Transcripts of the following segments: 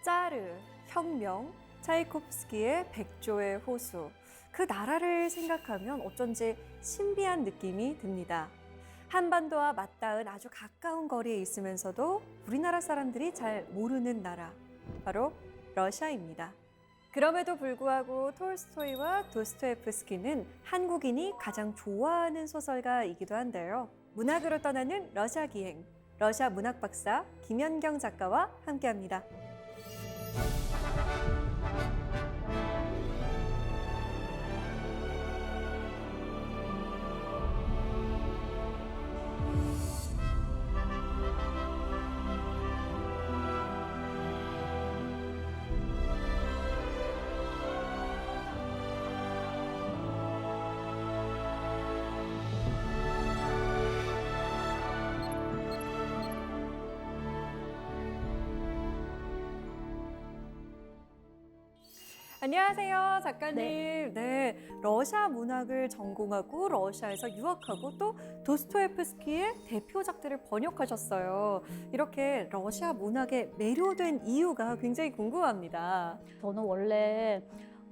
짜르, 혁명, 차이콥스키의 백조의 호수. 그 나라를 생각하면 어쩐지 신비한 느낌이 듭니다. 한반도와 맞닿은 아주 가까운 거리에 있으면서도 우리나라 사람들이 잘 모르는 나라, 바로 러시아입니다. 그럼에도 불구하고 톨스토이와 도스토옙스키는 한국인이 가장 좋아하는 소설가이기도 한데요. 문학으로 떠나는 러시아 기행, 러시아 문학 박사 김연경 작가와 함께합니다. 안녕하세요, 작가님. 네, 러시아 문학을 전공하고 러시아에서 유학하고 또 도스토옙스키의 대표작들을 번역하셨어요. 이렇게 러시아 문학에 매료된 이유가 굉장히 궁금합니다. 저는 원래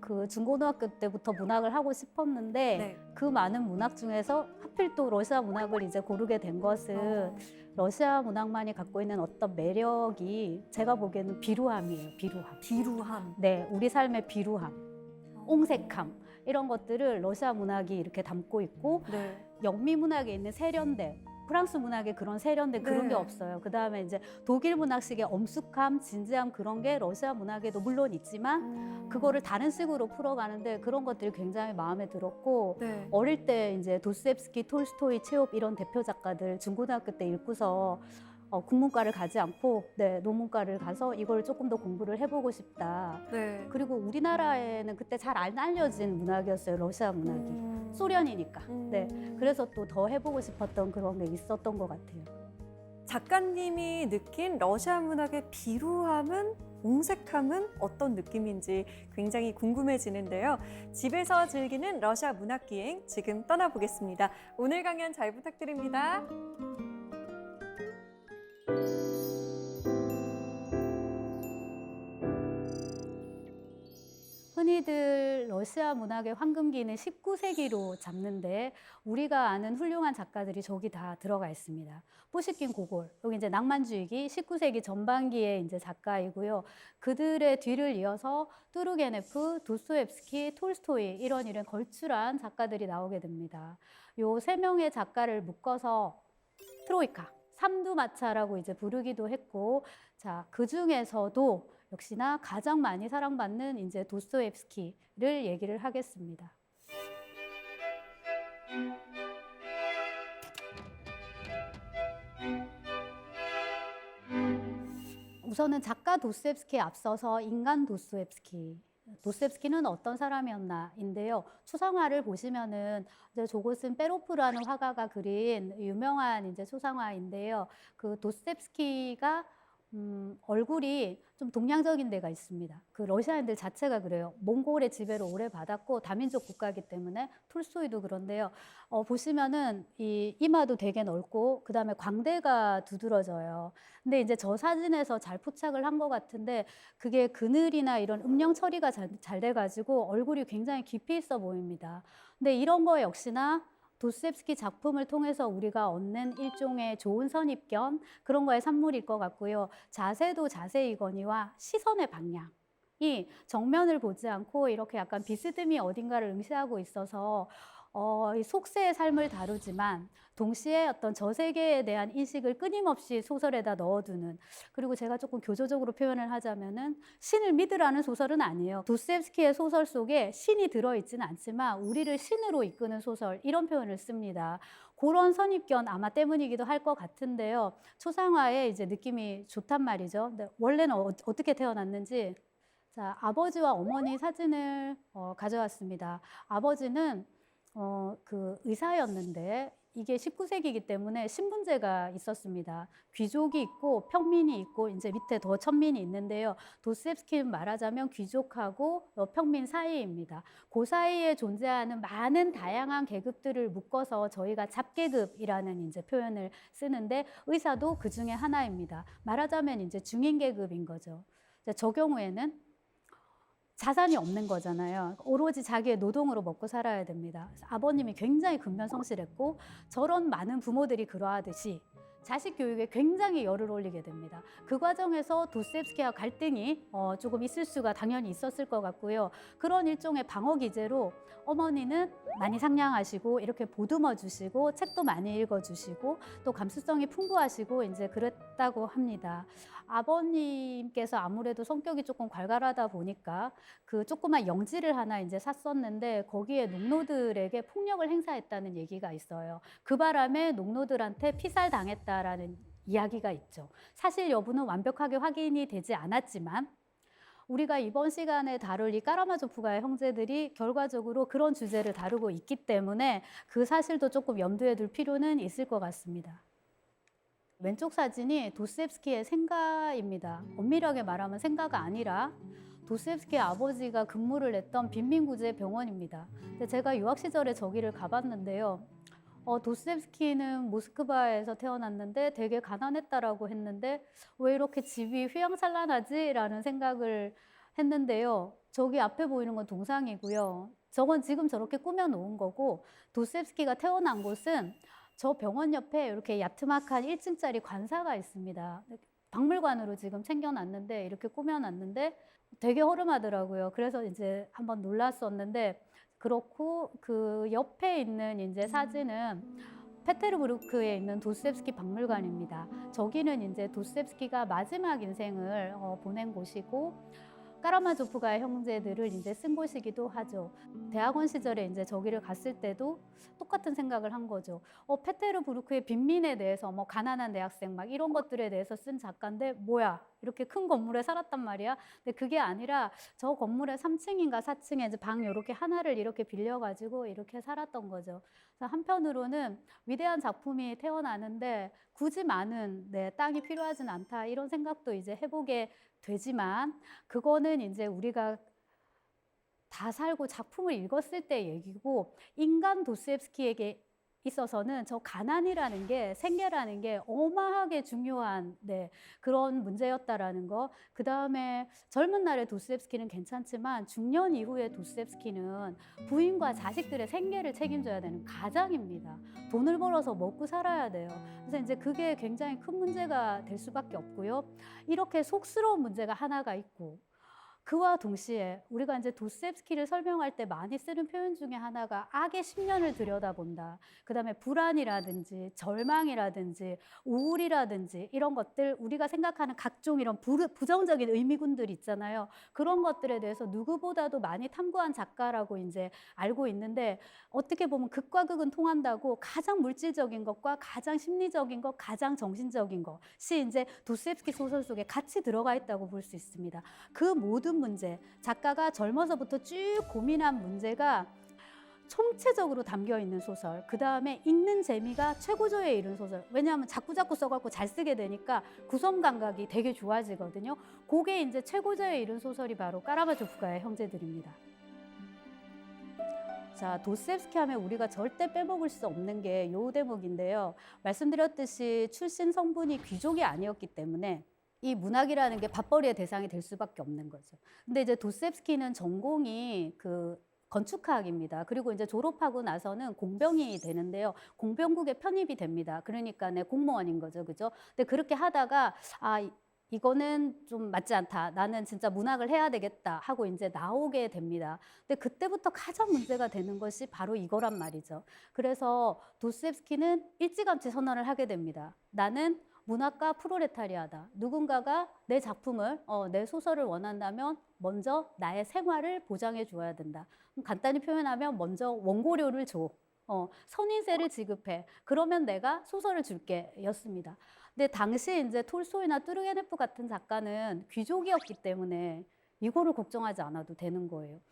그 중고등학교 때부터 문학을 하고 싶었는데 네. 그 많은 문학 중에서 하필 또 러시아 문학을 이제 고르게 된 것은 러시아 문학만이 갖고 있는 어떤 매력이 제가 보기에는 비루함이에요. 비루함. 비루함. 네, 우리 삶의 비루함, 옹색함 이런 것들을 러시아 문학이 이렇게 담고 있고 네. 영미 문학에 있는 세련됨, 프랑스 문학에 그런 세련됨 그런 네. 게 없어요. 그다음에 이제 독일 문학식의 엄숙함, 진지함 그런 게 러시아 문학에도 물론 있지만 그거를 다른 식으로 풀어가는데 그런 것들이 굉장히 마음에 들었고 네. 어릴 때 이제 도스옙스키, 톨스토이, 체홉 이런 대표 작가들 중고등학교 때 읽고서 국문과를 가지 않고 논문과를 가서 이걸 조금 더 공부를 해보고 싶다. 네. 그리고 우리나라에는 그때 잘 안 알려진 문학이었어요. 러시아 문학이. 소련이니까. 네. 그래서 또 더 해보고 싶었던 그런 게 있었던 것 같아요. 작가님이 느낀 러시아 문학의 비루함은, 옹색함은 어떤 느낌인지 굉장히 궁금해지는데요. 집에서 즐기는 러시아 문학 기행 지금 떠나보겠습니다. 오늘 강연 잘 부탁드립니다. 흔히들 러시아 문학의 황금기는 19세기로 잡는데 우리가 아는 훌륭한 작가들이 저기 다 들어가 있습니다. 푸시킨, 고골, 여기 이제 낭만주의기 19세기 전반기의 이제 작가이고요. 그들의 뒤를 이어서 투르게네프, 도스토옙스키, 톨스토이 이런 걸출한 작가들이 나오게 됩니다. 요 세 명의 작가를 묶어서 트로이카, 삼두마차라고 이제 부르기도 했고, 자, 그 중에서도 역시나 가장 많이 사랑받는 이제 도스토옙스키를 얘기를 하겠습니다. 우선은 작가 도스토옙스키에 앞서서 인간 도스토옙스키. 도스토옙스키는 어떤 사람이었나인데요. 추상화를 보시면은 이제 저것은 페로프라는 화가가 그린 유명한 이제 추상화인데요. 그 도스토옙스키가 얼굴이 좀 동양적인 데가 있습니다. 그 러시아인들 자체가 그래요. 몽골의 지배를 오래 받았고 다민족 국가이기 때문에 톨스토이도 그런데요. 보시면은 이 이마도 되게 넓고 그다음에 광대가 두드러져요. 근데 이제 저 사진에서 잘 포착을 한 것 같은데 그게 그늘이나 이런 음영 처리가 잘 돼가지고 얼굴이 굉장히 깊이 있어 보입니다. 근데 이런 거 역시나 도스토옙스키 작품을 통해서 우리가 얻는 일종의 좋은 선입견 그런 거의 산물일 것 같고요. 자세도 자세이거니와 시선의 방향이 정면을 보지 않고 이렇게 약간 비스듬히 어딘가를 응시하고 있어서 이 속세의 삶을 다루지만 동시에 어떤 저 세계에 대한 인식을 끊임없이 소설에다 넣어두는 그리고 제가 조금 교조적으로 표현을 하자면은 신을 믿으라는 소설은 아니에요. 도스토옙스키의 소설 속에 신이 들어있지는 않지만 우리를 신으로 이끄는 소설 이런 표현을 씁니다. 그런 선입견 아마 때문이기도 할 것 같은데요. 초상화의 이제 느낌이 좋단 말이죠. 근데 원래는 어떻게 태어났는지 자 아버지와 어머니 사진을 가져왔습니다. 아버지는 그 의사였는데 이게 19세기이기 때문에 신분제가 있었습니다. 귀족이 있고 평민이 있고 이제 밑에 더 천민이 있는데요. 도스토옙스키는 말하자면 귀족하고 평민 사이입니다. 그 사이에 존재하는 많은 다양한 계급들을 묶어서 저희가 잡계급이라는 이제 표현을 쓰는데 의사도 그 중에 하나입니다. 말하자면 이제 중인 계급인 거죠. 이제 저 경우에는 자산이 없는 거잖아요. 오로지 자기의 노동으로 먹고 살아야 됩니다. 아버님이 굉장히 근면성실했고 저런 많은 부모들이 그러하듯이 자식 교육에 굉장히 열을 올리게 됩니다. 그 과정에서 도스옙스키와 갈등이 조금 있을 수가 당연히 있었을 것 같고요. 그런 일종의 방어 기제로 어머니는 많이 상냥하시고 이렇게 보듬어 주시고 책도 많이 읽어 주시고 또 감수성이 풍부하시고 이제 그랬다고 합니다. 아버님께서 아무래도 성격이 조금 괄괄하다 보니까 그 조그만 영지를 하나 이제 샀었는데 거기에 농노들에게 폭력을 행사했다는 얘기가 있어요. 그 바람에 농노들한테 피살당했다라는 이야기가 있죠. 사실 여부는 완벽하게 확인이 되지 않았지만 우리가 이번 시간에 다룰 이 까라마조프가의 형제들이 결과적으로 그런 주제를 다루고 있기 때문에 그 사실도 조금 염두에 둘 필요는 있을 것 같습니다. 왼쪽 사진이 도스옙스키의 생가입니다. 엄밀하게 말하면 생가가 아니라 도스옙스키의 아버지가 근무를 했던 빈민구제 병원입니다. 근데 제가 유학 시절에 저기를 가봤는데요. 도스옙스키는 모스크바에서 태어났는데 되게 가난했다라고 했는데 왜 이렇게 집이 휘황찬란하지? 라는 생각을 했는데요. 저기 앞에 보이는 건 동상이고요. 저건 지금 저렇게 꾸며놓은 거고 도스옙스키가 태어난 곳은 저 병원 옆에 이렇게 야트막한 1층짜리 관사가 있습니다. 박물관으로 지금 챙겨놨는데 이렇게 꾸며놨는데 되게 허름하더라고요. 그래서 이제 한번 놀랐었는데 그렇고 그 옆에 있는 이제 사진은 페테르부르크에 있는 도스옙스키 박물관입니다. 저기는 이제 도스옙스키가 마지막 인생을 보낸 곳이고 까라마조프가의 형제들을 이제 쓴 곳이기도 하죠. 대학원 시절에 이제 저기를 갔을 때도 똑같은 생각을 한 거죠. 페테르부르크의 빈민에 대해서 뭐 가난한 대학생 막 이런 것들에 대해서 쓴 작가인데 뭐야 이렇게 큰 건물에 살았단 말이야. 근데 그게 아니라 저 건물의 3층인가 4층에 이제 방 이렇게 하나를 이렇게 빌려가지고 이렇게 살았던 거죠. 그래서 한편으로는 위대한 작품이 태어나는데 굳이 많은 땅이 필요하진 않다 이런 생각도 이제 해보게 되지만 그거는 이제 우리가 다 살고 작품을 읽었을 때 얘기고 인간 도스옙스키에게 있어서는 저 가난이라는 게 생계라는 게 어마하게 중요한 그런 문제였다라는 거. 그다음에 젊은 날의 도스옙스키는 괜찮지만 중년 이후의 도스옙스키는 부인과 자식들의 생계를 책임져야 되는 가장입니다. 돈을 벌어서 먹고 살아야 돼요. 그래서 이제 그게 굉장히 큰 문제가 될 수밖에 없고요. 이렇게 속스러운 문제가 하나가 있고 그와 동시에 우리가 이제 도스옙스키를 설명할 때 많이 쓰는 표현 중에 하나가 악의 10년을 들여다본다. 그다음에 불안이라든지 절망이라든지 우울이라든지 이런 것들 우리가 생각하는 각종 이런 부정적인 의미군들 있잖아요. 그런 것들에 대해서 누구보다도 많이 탐구한 작가라고 이제 알고 있는데 어떻게 보면 극과 극은 통한다고 가장 물질적인 것과 가장 심리적인 것, 가장 정신적인 것이 이제 도스옙스키 소설 속에 같이 들어가 있다고 볼 수 있습니다. 그 모든 문제, 작가가 젊어서부터 쭉 고민한 문제가 총체적으로 담겨 있는 소설, 그 다음에 읽는 재미가 최고조에 이른 소설. 왜냐하면 자꾸 써갖고 잘 쓰게 되니까 구성 감각이 되게 좋아지거든요. 그게 이제 최고조에 이른 소설이 바로 까라마조프가의 형제들입니다. 자, 도스옙스키 하면 우리가 절대 빼먹을 수 없는 게 요 대목인데요. 말씀드렸듯이 출신 성분이 귀족이 아니었기 때문에 이 문학이라는 게 밥벌이의 대상이 될 수밖에 없는 거죠. 근데 이제 도스옙스키는 전공이 그 건축학입니다. 그리고 이제 졸업하고 나서는 공병이 되는데요. 공병국에 편입이 됩니다. 그러니까 공무원인 거죠. 그죠? 근데 그렇게 하다가 이거는 좀 맞지 않다. 나는 진짜 문학을 해야 되겠다 하고 이제 나오게 됩니다. 근데 그때부터 가장 문제가 되는 것이 바로 이거란 말이죠. 그래서 도스옙스키는 일찌감치 선언을 하게 됩니다. 나는 문학가 프로레타리아다. 누군가가 내 작품을, 내 소설을 원한다면 먼저 나의 생활을 보장해 줘야 된다. 간단히 표현하면 먼저 원고료를 줘. 선인세를 지급해. 그러면 내가 소설을 줄게. 였습니다. 근데 당시 이제 톨스토이나 뚜르게네프 같은 작가는 귀족이었기 때문에 이거를 걱정하지 않아도 되는 거예요.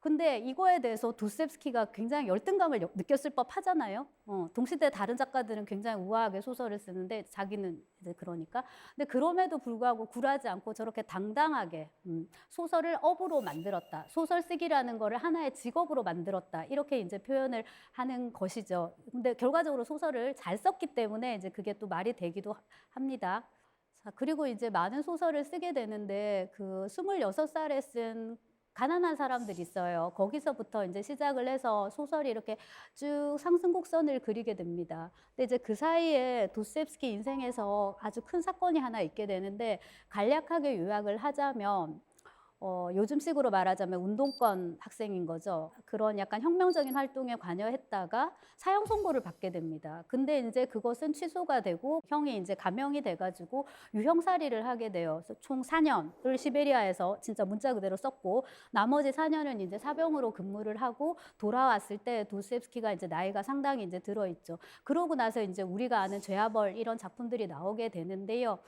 근데 이거에 대해서 도스옙스키가 굉장히 열등감을 느꼈을 법 하잖아요. 동시대 다른 작가들은 굉장히 우아하게 소설을 쓰는데 자기는 이제 그러니까. 근데 그럼에도 불구하고 굴하지 않고 저렇게 당당하게 소설을 업으로 만들었다. 소설 쓰기라는 거를 하나의 직업으로 만들었다. 이렇게 이제 표현을 하는 것이죠. 근데 결과적으로 소설을 잘 썼기 때문에 이제 그게 또 말이 되기도 합니다. 그리고 이제 많은 소설을 쓰게 되는데 그 26살에 쓴 가난한 사람들 있어요. 거기서부터 이제 시작을 해서 소설이 이렇게 쭉 상승곡선을 그리게 됩니다. 근데 이제 그 사이에 도스토옙스키 인생에서 아주 큰 사건이 하나 있게 되는데 간략하게 요약을 하자면 요즘식으로 말하자면 운동권 학생인 거죠. 그런 약간 혁명적인 활동에 관여했다가 사형 선고를 받게 됩니다. 근데 이제 그것은 취소가 되고 형이 이제 감형이 돼가지고 유형살이를 하게 돼요. 그래서 총 4년을 시베리아에서 진짜 문자 그대로 썼고 나머지 4년은 이제 사병으로 근무를 하고 돌아왔을 때 도스토옙스키가 이제 나이가 상당히 이제 들어있죠. 그러고 나서 이제 우리가 아는 죄와벌 이런 작품들이 나오게 되는데요.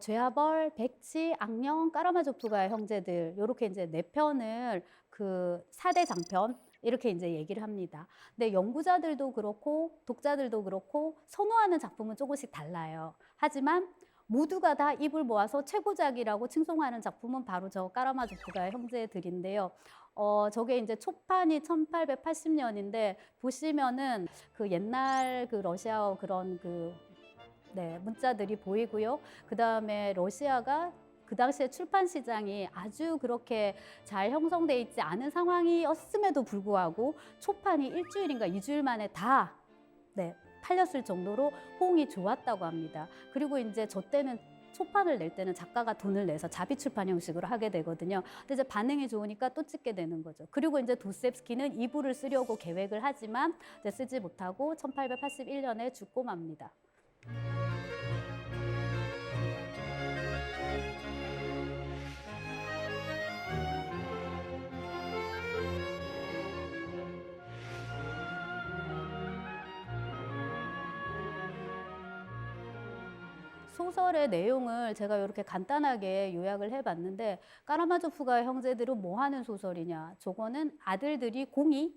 죄와벌, 백치, 악령, 까라마조프가의 형제들 요렇게 이제 네 편을 그 4대 장편 이렇게 이제 얘기를 합니다. 근데 연구자들도 그렇고 독자들도 그렇고 선호하는 작품은 조금씩 달라요. 하지만 모두가 다 입을 모아서 최고작이라고 칭송하는 작품은 바로 저 까라마조프가의 형제들인데요. 저게 이제 초판이 1880년인데 보시면은 그 옛날 그 러시아 그런 그 네, 문자들이 보이고요. 그다음에 러시아가 그 당시에 출판 시장이 아주 그렇게 잘 형성돼 있지 않은 상황이었음에도 불구하고 초판이 일주일인가 2주일 만에 다 네, 팔렸을 정도로 호응이 좋았다고 합니다. 그리고 이제 저 때는 초판을 낼 때는 작가가 돈을 내서 자비 출판 형식으로 하게 되거든요. 근데 이제 반응이 좋으니까 또 찍게 되는 거죠. 그리고 이제 도스토옙스키는 2부를 쓰려고 계획을 하지만 이제 쓰지 못하고 1881년에 죽고 맙니다. 소설의 내용을 제가 이렇게 간단하게 요약을 해봤는데 까라마조프가의 형제들은 뭐 하는 소설이냐. 저거는 아들들이 공이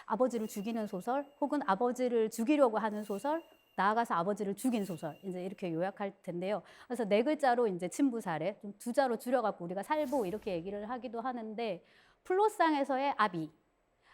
아버지를 죽이는 소설 혹은 아버지를 죽이려고 하는 소설 나아가서 아버지를 죽인 소설 이제 이렇게 요약할 텐데요. 그래서 네 글자로 이제 친부 사례 좀 두 자로 줄여갖고 우리가 살보 이렇게 얘기를 하기도 하는데 플로상에서의 아비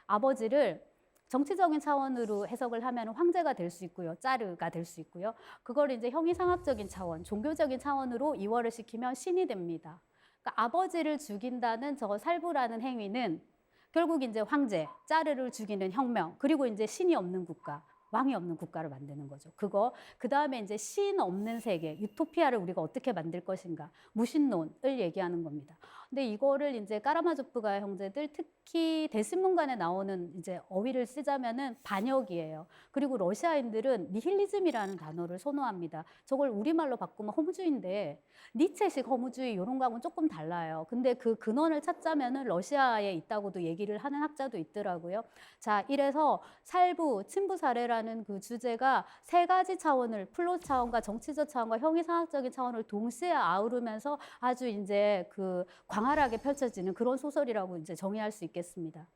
아버지를 정치적인 차원으로 해석을 하면 황제가 될 수 있고요. 짜르가 될 수 있고요. 그걸 이제 형이상학적인 차원, 종교적인 차원으로 이월을 시키면 신이 됩니다. 그러니까 아버지를 죽인다는 저 살부라는 행위는 결국 이제 황제, 짜르를 죽이는 혁명, 그리고 이제 신이 없는 국가, 왕이 없는 국가를 만드는 거죠. 그거 그다음에 이제 신 없는 세계, 유토피아를 우리가 어떻게 만들 것인가, 무신론을 얘기하는 겁니다. 근데 이거를 이제 까라마조프가의 형제들 특히 대신문관에 나오는 이제 어휘를 쓰자면은 반역이에요. 그리고 러시아인들은 니힐리즘이라는 단어를 선호합니다. 저걸 우리말로 바꾸면 허무주의인데 니체식 허무주의 이런 거하고는 조금 달라요. 근데 그 근원을 찾자면은 러시아에 있다고도 얘기를 하는 학자도 있더라고요. 자, 이래서 살부, 친부 사례라는 그 주제가 세 가지 차원을 플롯 차원과 정치적 차원과 형이상학적인 차원을 동시에 아우르면서 아주 이제 그 광활하게 펼쳐지는 그런 소설이라고 이제 정의할 수 있겠습니다.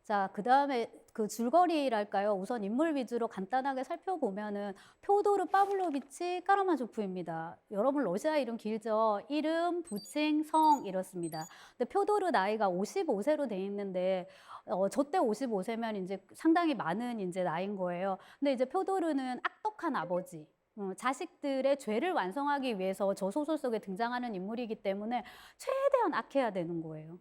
자, 그 다음에 그 줄거리랄까요? 우선 인물 위주로 간단하게 살펴보면은 표도르 파블로비치 까라마조프입니다. 여러분 러시아 이름 길죠? 이름, 부칭, 성 이렇습니다. 근데 표도르 나이가 55세로 돼 있는데 저때 55세면 이제 상당히 많은 이제 나이인 거예요. 근데 이제 표도르는 악독한 아버지. 자식들의 죄를 완성하기 위해서 저 소설 속에 등장하는 인물이기 때문에 최대한 악해야 되는 거예요.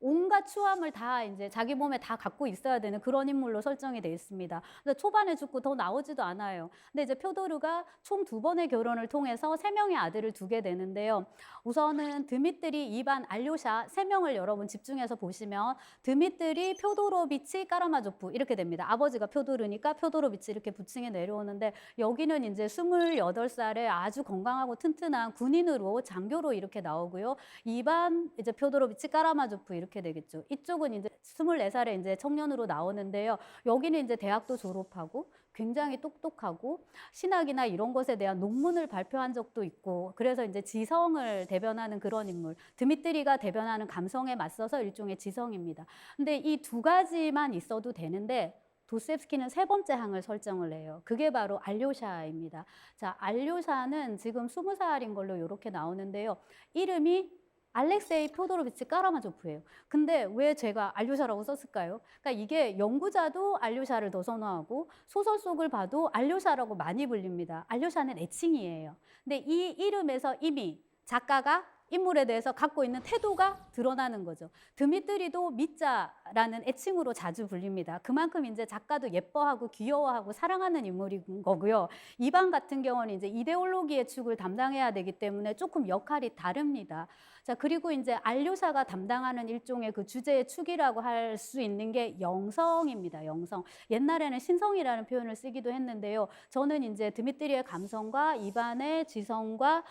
온갖 추함을 다 이제 자기 몸에 다 갖고 있어야 되는 그런 인물로 설정이 돼 있습니다. 근데 초반에 죽고 더 나오지도 않아요. 근데 이제 표도르가 총 2번의 결혼을 통해서 3명의 아들을 두게 되는데요. 우선은 드미트리, 이반, 알료샤 3명을 여러분 집중해서 보시면 드미트리, 표도로비치, 까라마조프 이렇게 됩니다. 아버지가 표도르니까 표도로비치 이렇게 부칭해 내려오는데 여기는 이제 28살에 아주 건강하고 튼튼한 군인으로 장교로 이렇게 나오고요. 이반, 이제 표도로비치, 까라마조프 이렇게 되겠죠. 이쪽은 이제 24살에 이제 청년으로 나오는데요. 여기는 이제 대학도 졸업하고 굉장히 똑똑하고 신학이나 이런 것에 대한 논문을 발표한 적도 있고 그래서 이제 지성을 대변하는 그런 인물. 드미트리가 대변하는 감성에 맞서서 일종의 지성입니다. 근데 이 두 가지만 있어도 되는데 도스토옙스키는 3번째 항을 설정을 해요. 그게 바로 알료샤입니다. 자, 알료샤는 지금 20살인 걸로 이렇게 나오는데요. 이름이 알렉세이 표도로비치 까라마조프예요. 근데 왜 제가 알료샤라고 썼을까요? 그러니까 이게 연구자도 알료샤를 더 선호하고 소설 속을 봐도 알료샤라고 많이 불립니다. 알료샤는 애칭이에요. 근데 이 이름에서 이미 작가가 인물에 대해서 갖고 있는 태도가 드러나는 거죠. 드미트리도 미자라는 애칭으로 자주 불립니다. 그만큼 이제 작가도 예뻐하고 귀여워하고 사랑하는 인물인 거고요. 이방 같은 경우는 이제 이데올로기의 축을 담당해야 되기 때문에 조금 역할이 다릅니다. 자, 그리고 이제 알료샤가 담당하는 일종의 그 주제의 축이라고 할 수 있는 게 영성입니다. 영성. 옛날에는 신성이라는 표현을 쓰기도 했는데요. 저는 이제 드미트리의 감성과 이반의 지성과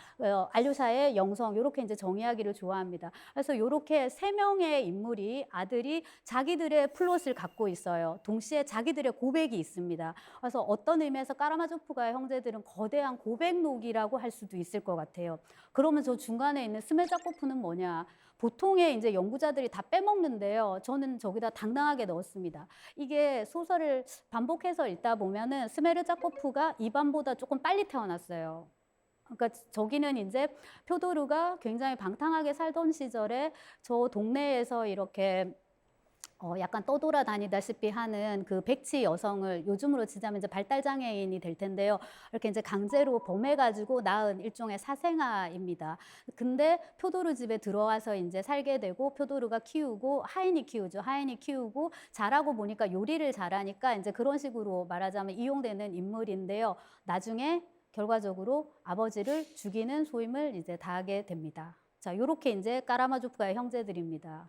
알료샤의 영성 이렇게 이제 정의하기를 좋아합니다. 그래서 이렇게 세 명의 인물이 아들이 자기들의 플롯을 갖고 있어요. 동시에 자기들의 고백이 있습니다. 그래서 어떤 의미에서 까라마조프가의 형제들은 거대한 고백록이라고 할 수도 있을 것 같아요. 그러면 저 중간에 있는 스메자코프는 뭐냐? 보통의 이제 연구자들이 다 빼먹는데요. 저는 저기다 당당하게 넣었습니다. 이게 소설을 반복해서 읽다 보면은 스메르자코프가 이반보다 조금 빨리 태어났어요. 그러니까 저기는 이제 표도르가 굉장히 방탕하게 살던 시절에 저 동네에서 이렇게 약간 떠돌아다니다시피 하는 그 백치 여성을 요즘으로 치자면 이제 발달장애인이 될 텐데요. 이렇게 이제 강제로 범해가지고 낳은 일종의 사생아입니다. 근데 표도르 집에 들어와서 이제 살게 되고 표도르가 키우고 하인이 키우죠. 하인이 키우고 자라고 보니까 요리를 잘하니까 이제 그런 식으로 말하자면 이용되는 인물인데요. 나중에 결과적으로 아버지를 죽이는 소임을 이제 다하게 됩니다. 자, 요렇게 이제 까라마조프가의 형제들입니다.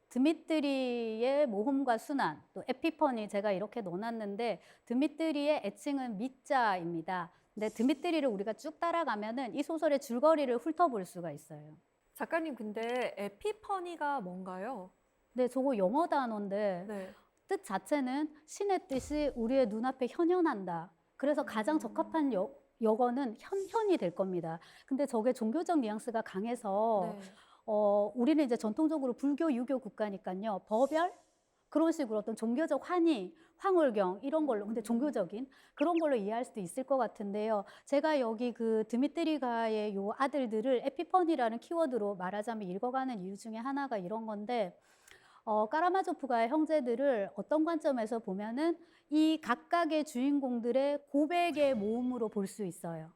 드미트리의 모험과 순환, 또 에피퍼니 제가 이렇게 넣어놨는데 드미트리의 애칭은 미자입니다. 근데 드미트리를 우리가 쭉 따라가면은 이 소설의 줄거리를 훑어볼 수가 있어요. 작가님, 근데 에피퍼니가 뭔가요? 네, 저거 영어 단어인데 네. 뜻 자체는 신의 뜻이 우리의 눈앞에 현현한다. 그래서 가장 적합한 여건은 현현이 될 겁니다. 근데 저게 종교적 뉘앙스가 강해서 네. 우리는 이제 전통적으로 불교, 유교 국가니까요. 법열? 그런 식으로 어떤 종교적 환희, 황홀경 이런 걸로 근데 종교적인 그런 걸로 이해할 수도 있을 것 같은데요. 제가 여기 그 드미트리가의 요 아들들을 에피퍼니라는 키워드로 말하자면 읽어가는 이유 중에 하나가 이런 건데 까라마조프가의 형제들을 어떤 관점에서 보면은 이 각각의 주인공들의 고백의 모음으로 볼 수 있어요.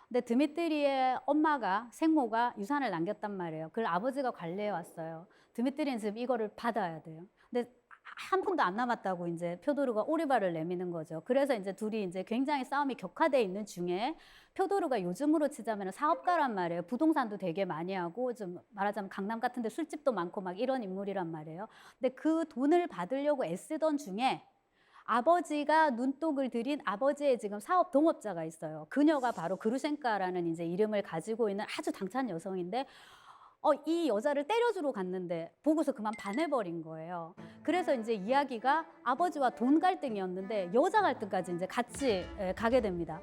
근데 드미트리의 엄마가 생모가 유산을 남겼단 말이에요. 그걸 아버지가 관리해 왔어요. 드미트리는 지금 이거를 받아야 돼요. 근데 한 푼도 안 남았다고 이제 표도르가 오리발을 내미는 거죠. 그래서 이제 둘이 이제 굉장히 싸움이 격화돼 있는 중에 표도르가 요즘으로 치자면 사업가란 말이에요. 부동산도 되게 많이 하고 좀 말하자면 강남 같은 데 술집도 많고 막 이런 인물이란 말이에요. 근데 그 돈을 받으려고 애쓰던 중에 아버지가 눈독을 들인 아버지의 지금 사업 동업자가 있어요. 그녀가 바로 그루셴카라는 이제 이름을 가지고 있는 아주 당찬 여성인데 이 여자를 때려주러 갔는데 보고서 그만 반해버린 거예요. 그래서 이제 이야기가 아버지와 돈 갈등이었는데 여자 갈등까지 이제 같이 가게 됩니다.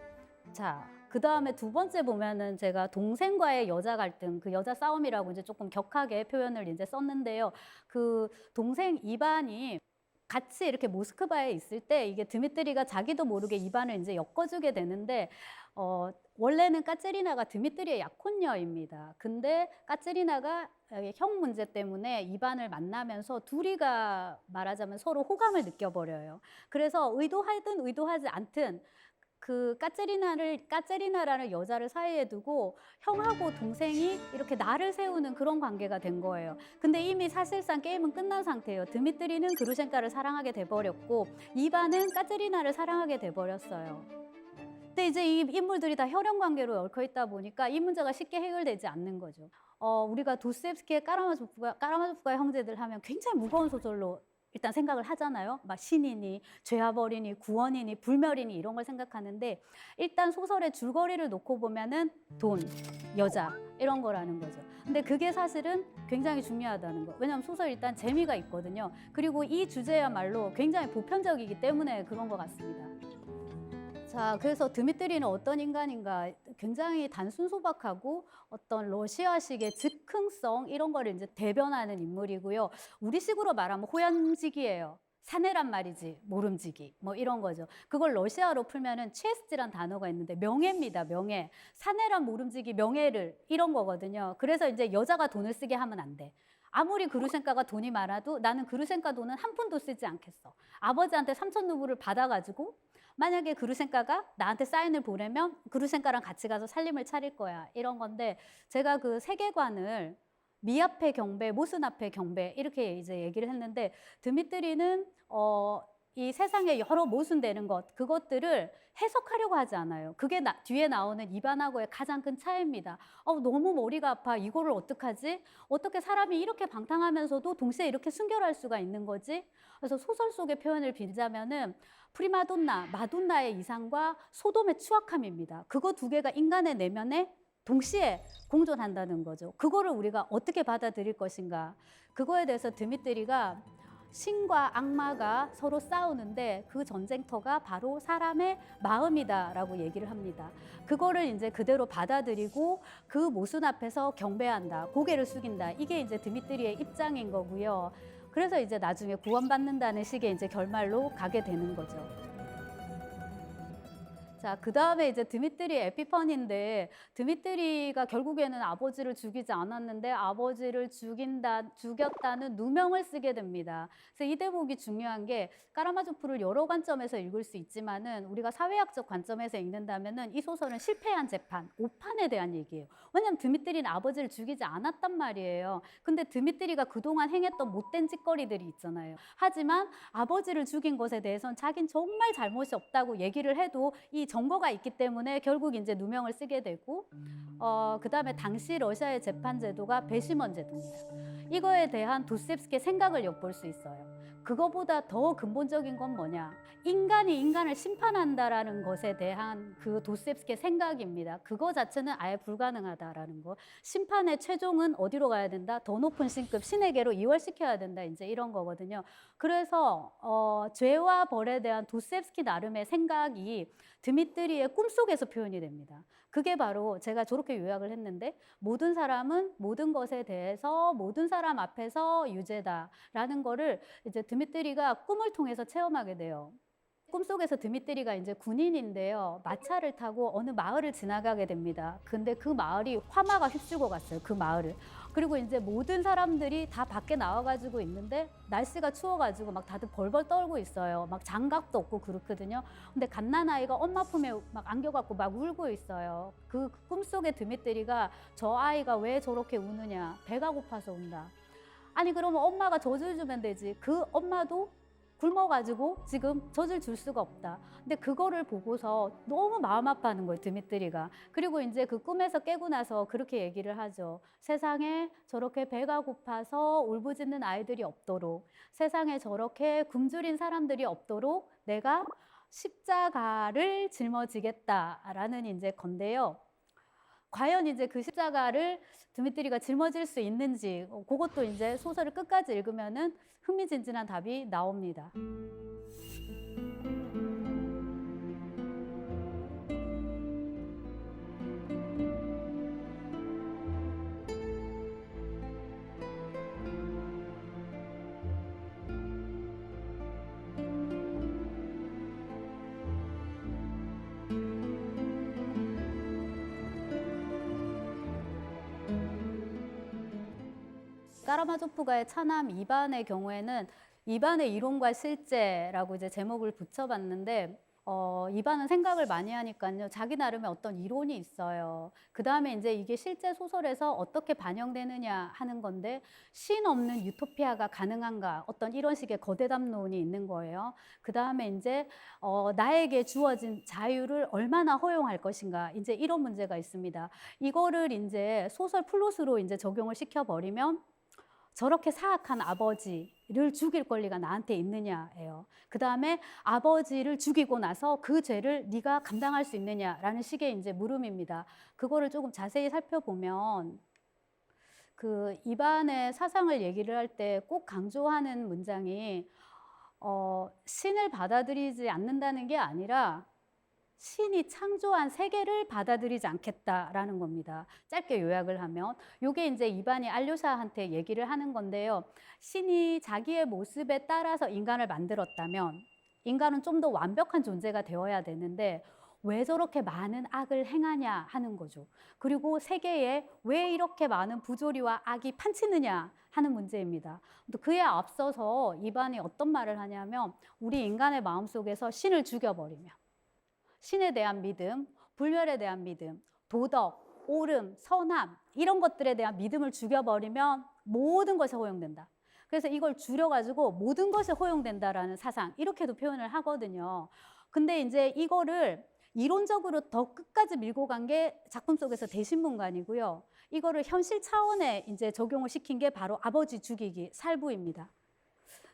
자, 그 다음에 두 번째 보면은 제가 동생과의 여자 갈등, 그 여자 싸움이라고 이제 조금 격하게 표현을 이제 썼는데요. 그 동생 이반이 같이 이렇게 모스크바에 있을 때 이게 드미트리가 자기도 모르게 이반을 이제 엮어주게 되는데 원래는 까체리나가 드미트리의 약혼녀입니다. 근데 까체리나가 형 문제 때문에 이반을 만나면서 둘이가 말하자면 서로 호감을 느껴버려요. 그래서 의도하든 의도하지 않든 그 까체리나라는 여자를 사이에 두고 형하고 동생이 이렇게 나를 세우는 그런 관계가 된 거예요. 근데 이미 사실상 게임은 끝난 상태예요. 드미트리는 그루셴카를 사랑하게 돼버렸고 이반은 까체리나를 사랑하게 돼버렸어요. 근데 이제 이 인물들이 다 혈연 관계로 얽혀 있다 보니까 이 문제가 쉽게 해결되지 않는 거죠. 우리가 도스토옙스키의 까라마조프가의 형제들 하면 굉장히 무거운 소설로 일단 생각을 하잖아요. 막 신이니 죄와벌이니 구원이니 불멸이니 이런 걸 생각하는데 일단 소설의 줄거리를 놓고 보면은 돈, 여자 이런 거라는 거죠. 근데 그게 사실은 굉장히 중요하다는 거. 왜냐하면 소설 일단 재미가 있거든요. 그리고 이 주제야말로 굉장히 보편적이기 때문에 그런 것 같습니다. 자, 그래서 드미트리는 어떤 인간인가 굉장히 단순 소박하고 어떤 러시아식의 즉흥성 이런 거를 이제 대변하는 인물이고요. 우리식으로 말하면 호연직이에요. 사내란 말이지, 모름지기. 뭐 이런 거죠. 그걸 러시아어로 풀면은 체스트란 단어가 있는데 명예입니다, 명예. 사내란 모름지기, 명예를 이런 거거든요. 그래서 이제 여자가 돈을 쓰게 하면 안 돼. 아무리 그루셴카가 돈이 많아도 나는 그루셴카 돈은 한 푼도 쓰지 않겠어. 아버지한테 3천 루블을 받아가지고 만약에 그루셴카가 나한테 사인을 보내면 그루셴카랑 같이 가서 살림을 차릴 거야. 이런 건데 제가 그 세계관을 미 앞에 경배, 모순 앞에 경배 이렇게 이제 얘기를 했는데 드미트리는 이 세상에 여러 모순되는 것 그것들을 해석하려고 하지 않아요. 그게 뒤에 나오는 이반하고의 가장 큰 차이입니다. 너무 머리가 아파. 이거를 어떡하지? 어떻게 사람이 이렇게 방탕하면서도 동시에 이렇게 순결할 수가 있는 거지? 그래서 소설 속의 표현을 빌자면은 프리마돈나, 마돈나의 이상과 소돔의 추악함입니다. 그거 두 개가 인간의 내면에 동시에 공존한다는 거죠. 그거를 우리가 어떻게 받아들일 것인가. 그거에 대해서 드미트리가 신과 악마가 서로 싸우는데 그 전쟁터가 바로 사람의 마음이다라고 얘기를 합니다. 그거를 이제 그대로 받아들이고 그 모순 앞에서 경배한다, 고개를 숙인다. 이게 이제 드미트리의 입장인 거고요. 그래서 이제 나중에 구원받는다는 식의 이제 결말로 가게 되는 거죠. 자, 그 다음에 이제 드미트리 에피펀인데 드미트리가 결국에는 아버지를 죽이지 않았는데 아버지를 죽였다는 누명을 쓰게 됩니다. 그래서 이 대목이 중요한 게 까라마조프를 여러 관점에서 읽을 수 있지만은 우리가 사회학적 관점에서 읽는다면은 이 소설은 실패한 재판, 오판에 대한 얘기예요. 왜냐하면 드미트리는 아버지를 죽이지 않았단 말이에요. 근데 드미트리가 그동안 행했던 못된 짓거리들이 있잖아요. 하지만 아버지를 죽인 것에 대해서는 자긴 정말 잘못이 없다고 얘기를 해도 이 정보가 있기 때문에 결국 이제 누명을 쓰게 되고 그다음에 당시 러시아의 재판 제도가 배심원 제도입니다. 이거에 대한 도스토옙스키의 생각을 엿볼 수 있어요. 그거보다 더 근본적인 건 뭐냐? 인간이 인간을 심판한다라는 것에 대한 그 도스토옙스키의 생각입니다. 그거 자체는 아예 불가능하다라는 거. 심판의 최종은 어디로 가야 된다? 더 높은 신급, 신에게로 이월시켜야 된다. 이제 이런 거거든요. 그래서 죄와 벌에 대한 도스토옙스키 나름의 생각이 드미트리의 꿈속에서 표현이 됩니다. 그게 바로 제가 저렇게 요약을 했는데 모든 사람은 모든 것에 대해서 모든 사람 앞에서 유죄다라는 거를 이제 드미트리가 꿈을 통해서 체험하게 돼요. 꿈속에서 드미트리가 이제 군인인데요. 마차를 타고 어느 마을을 지나가게 됩니다. 근데 그 마을이 화마가 휩쓸고 갔어요. 그 마을을. 그리고 이제 모든 사람들이 다 밖에 나와가지고 있는데 날씨가 추워가지고 막 다들 벌벌 떨고 있어요. 막 장갑도 없고 그렇거든요. 근데 갓난아이가 엄마 품에 막 안겨갖고 막 울고 있어요. 그 꿈속의 드미트리가 저 아이가 왜 저렇게 우느냐. 배가 고파서 운다. 아니 그러면 엄마가 젖을 주면 되지. 그 엄마도 굶어가지고 지금 젖을 줄 수가 없다. 근데 그거를 보고서 너무 마음 아파하는 거예요, 드미트리가. 그리고 이제 그 꿈에서 깨고 나서 그렇게 얘기를 하죠. 세상에 저렇게 배가 고파서 울부짖는 아이들이 없도록, 세상에 저렇게 굶주린 사람들이 없도록 내가 십자가를 짊어지겠다라는 이제 건데요. 과연 이제 그 십자가를 드미트리가 짊어질 수 있는지 그것도 이제 소설을 끝까지 읽으면은 흥미진진한 답이 나옵니다. 까라마조프가의 차남 2반의 경우에는 2반의 이론과 실제라고 이제 제목을 붙여봤는데 2반은 생각을 많이 하니까요. 자기 나름의 어떤 이론이 있어요. 그 다음에 이제 이게 실제 소설에서 어떻게 반영되느냐 하는 건데 신 없는 유토피아가 가능한가 어떤 이런 식의 거대 담론이 있는 거예요. 그 다음에 이제 나에게 주어진 자유를 얼마나 허용할 것인가 이제 이런 문제가 있습니다. 이거를 이제 소설 플롯으로 이제 적용을 시켜버리면 저렇게 사악한 아버지를 죽일 권리가 나한테 있느냐예요. 그 다음에 아버지를 죽이고 나서 그 죄를 네가 감당할 수 있느냐라는 식의 이제 물음입니다. 그거를 조금 자세히 살펴보면 그 이반의 사상을 얘기를 할 때 꼭 강조하는 문장이 신을 받아들이지 않는다는 게 아니라 신이 창조한 세계를 받아들이지 않겠다라는 겁니다. 짧게 요약을 하면 이게 이제 이반이 알료샤한테 얘기를 하는 건데요. 신이 자기의 모습에 따라서 인간을 만들었다면 인간은 좀 더 완벽한 존재가 되어야 되는데 왜 저렇게 많은 악을 행하냐 하는 거죠. 그리고 세계에 왜 이렇게 많은 부조리와 악이 판치느냐 하는 문제입니다. 또 그에 앞서서 이반이 어떤 말을 하냐면 우리 인간의 마음속에서 신을 죽여버리면 신에 대한 믿음, 불멸에 대한 믿음, 도덕, 옳음, 선함 이런 것들에 대한 믿음을 죽여버리면 모든 것이 허용된다. 그래서 이걸 줄여가지고 모든 것이 허용된다라는 사상 이렇게도 표현을 하거든요. 근데 이제 이거를 이론적으로 더 끝까지 밀고 간 게 작품 속에서 대신문관이고요. 이거를 현실 차원에 이제 적용을 시킨 게 바로 아버지 죽이기 살부입니다.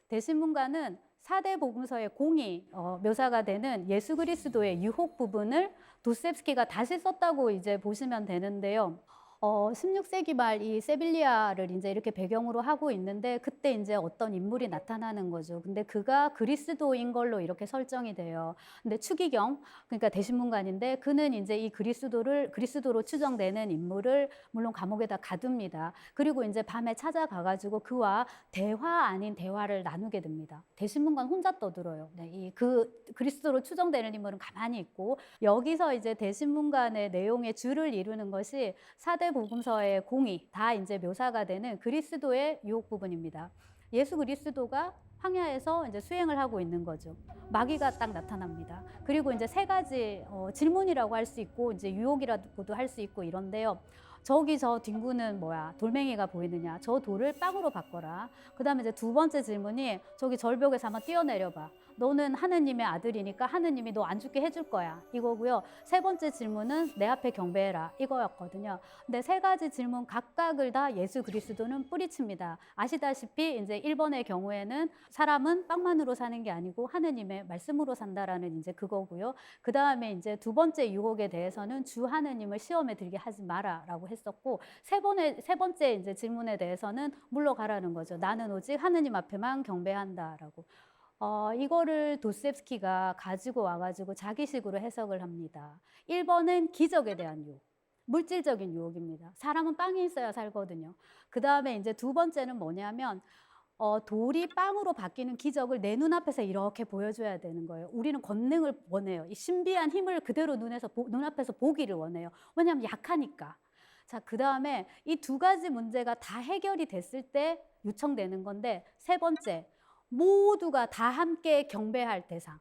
대신문관은 사대 복음서의 공이 묘사가 되는 예수 그리스도의 유혹 부분을 도스옙스키가 다시 썼다고 이제 보시면 되는데요. 16세기 말 이 세빌리아를 이제 이렇게 배경으로 하고 있는데 그때 이제 어떤 인물이 나타나는 거죠. 근데 그가 그리스도인 걸로 이렇게 설정이 돼요. 근데 추기경, 그러니까 대신문관인데 그는 이제 이 그리스도로 추정되는 인물을 물론 감옥에다 가둡니다. 그리고 이제 밤에 찾아가가지고 그와 대화 아닌 대화를 나누게 됩니다. 대신문관 혼자 떠들어요. 네, 그리스도로 추정되는 인물은 가만히 있고 여기서 이제 대신문관의 내용의 줄을 이루는 것이 사대 복음서의 공이 다 이제 묘사가 되는 그리스도의 유혹 부분입니다. 예수 그리스도가 황야에서 이제 수행을 하고 있는 거죠. 마귀가 딱 나타납니다. 그리고 이제 세 가지 질문이라고 할 수 있고 이제 유혹이라고도 할 수 있고 이런데요. 저기 저 뒹구는 뭐야? 돌멩이가 보이느냐? 저 돌을 빵으로 바꿔라. 그다음에 이제 두 번째 질문이 저기 절벽에서 한번 뛰어내려 봐. 너는 하느님의 아들이니까 하느님이 너 안 죽게 해줄 거야. 이거고요. 세 번째 질문은 내 앞에 경배해라. 이거였거든요. 근데 세 가지 질문 각각을 다 예수 그리스도는 뿌리칩니다. 아시다시피 이제 1번의 경우에는 사람은 빵만으로 사는 게 아니고 하느님의 말씀으로 산다라는 이제 그거고요. 그 다음에 이제 두 번째 유혹에 대해서는 주 하느님을 시험에 들게 하지 마라라고 했었고 세 번째 이제 질문에 대해서는 물러가라는 거죠. 나는 오직 하느님 앞에만 경배한다라고. 이거를 도스옙스키가 가지고 와가지고 자기식으로 해석을 합니다. 1번은 기적에 대한 유혹, 물질적인 유혹입니다. 사람은 빵이 있어야 살거든요. 그 다음에 이제 두 번째는 뭐냐면 돌이 빵으로 바뀌는 기적을 내 눈앞에서 이렇게 보여줘야 되는 거예요. 우리는 권능을 원해요. 이 신비한 힘을 그대로 눈앞에서 보기를 원해요. 왜냐하면 약하니까. 자, 그 다음에 이 두 가지 문제가 다 해결이 됐을 때 요청되는 건데 세 번째, 모두가 다 함께 경배할 대상.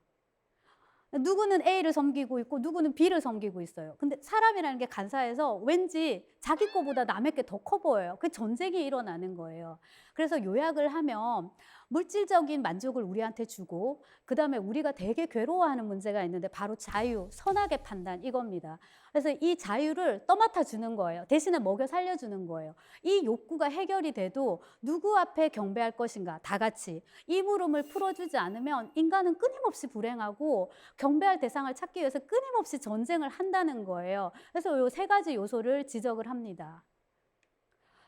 누구는 A를 섬기고 있고 누구는 B를 섬기고 있어요. 근데 사람이라는 게 간사해서 왠지 자기 거보다 남의 게 더 커 보여요. 그 전쟁이 일어나는 거예요. 그래서 요약을 하면 물질적인 만족을 우리한테 주고 그다음에 우리가 되게 괴로워하는 문제가 있는데 바로 자유, 선악의 판단 이겁니다. 그래서 이 자유를 떠맡아 주는 거예요. 대신에 먹여 살려주는 거예요. 이 욕구가 해결이 돼도 누구 앞에 경배할 것인가 다 같이 이 물음을 풀어주지 않으면 인간은 끊임없이 불행하고 경배할 대상을 찾기 위해서 끊임없이 전쟁을 한다는 거예요. 그래서 이 세 가지 요소를 지적을 합니다.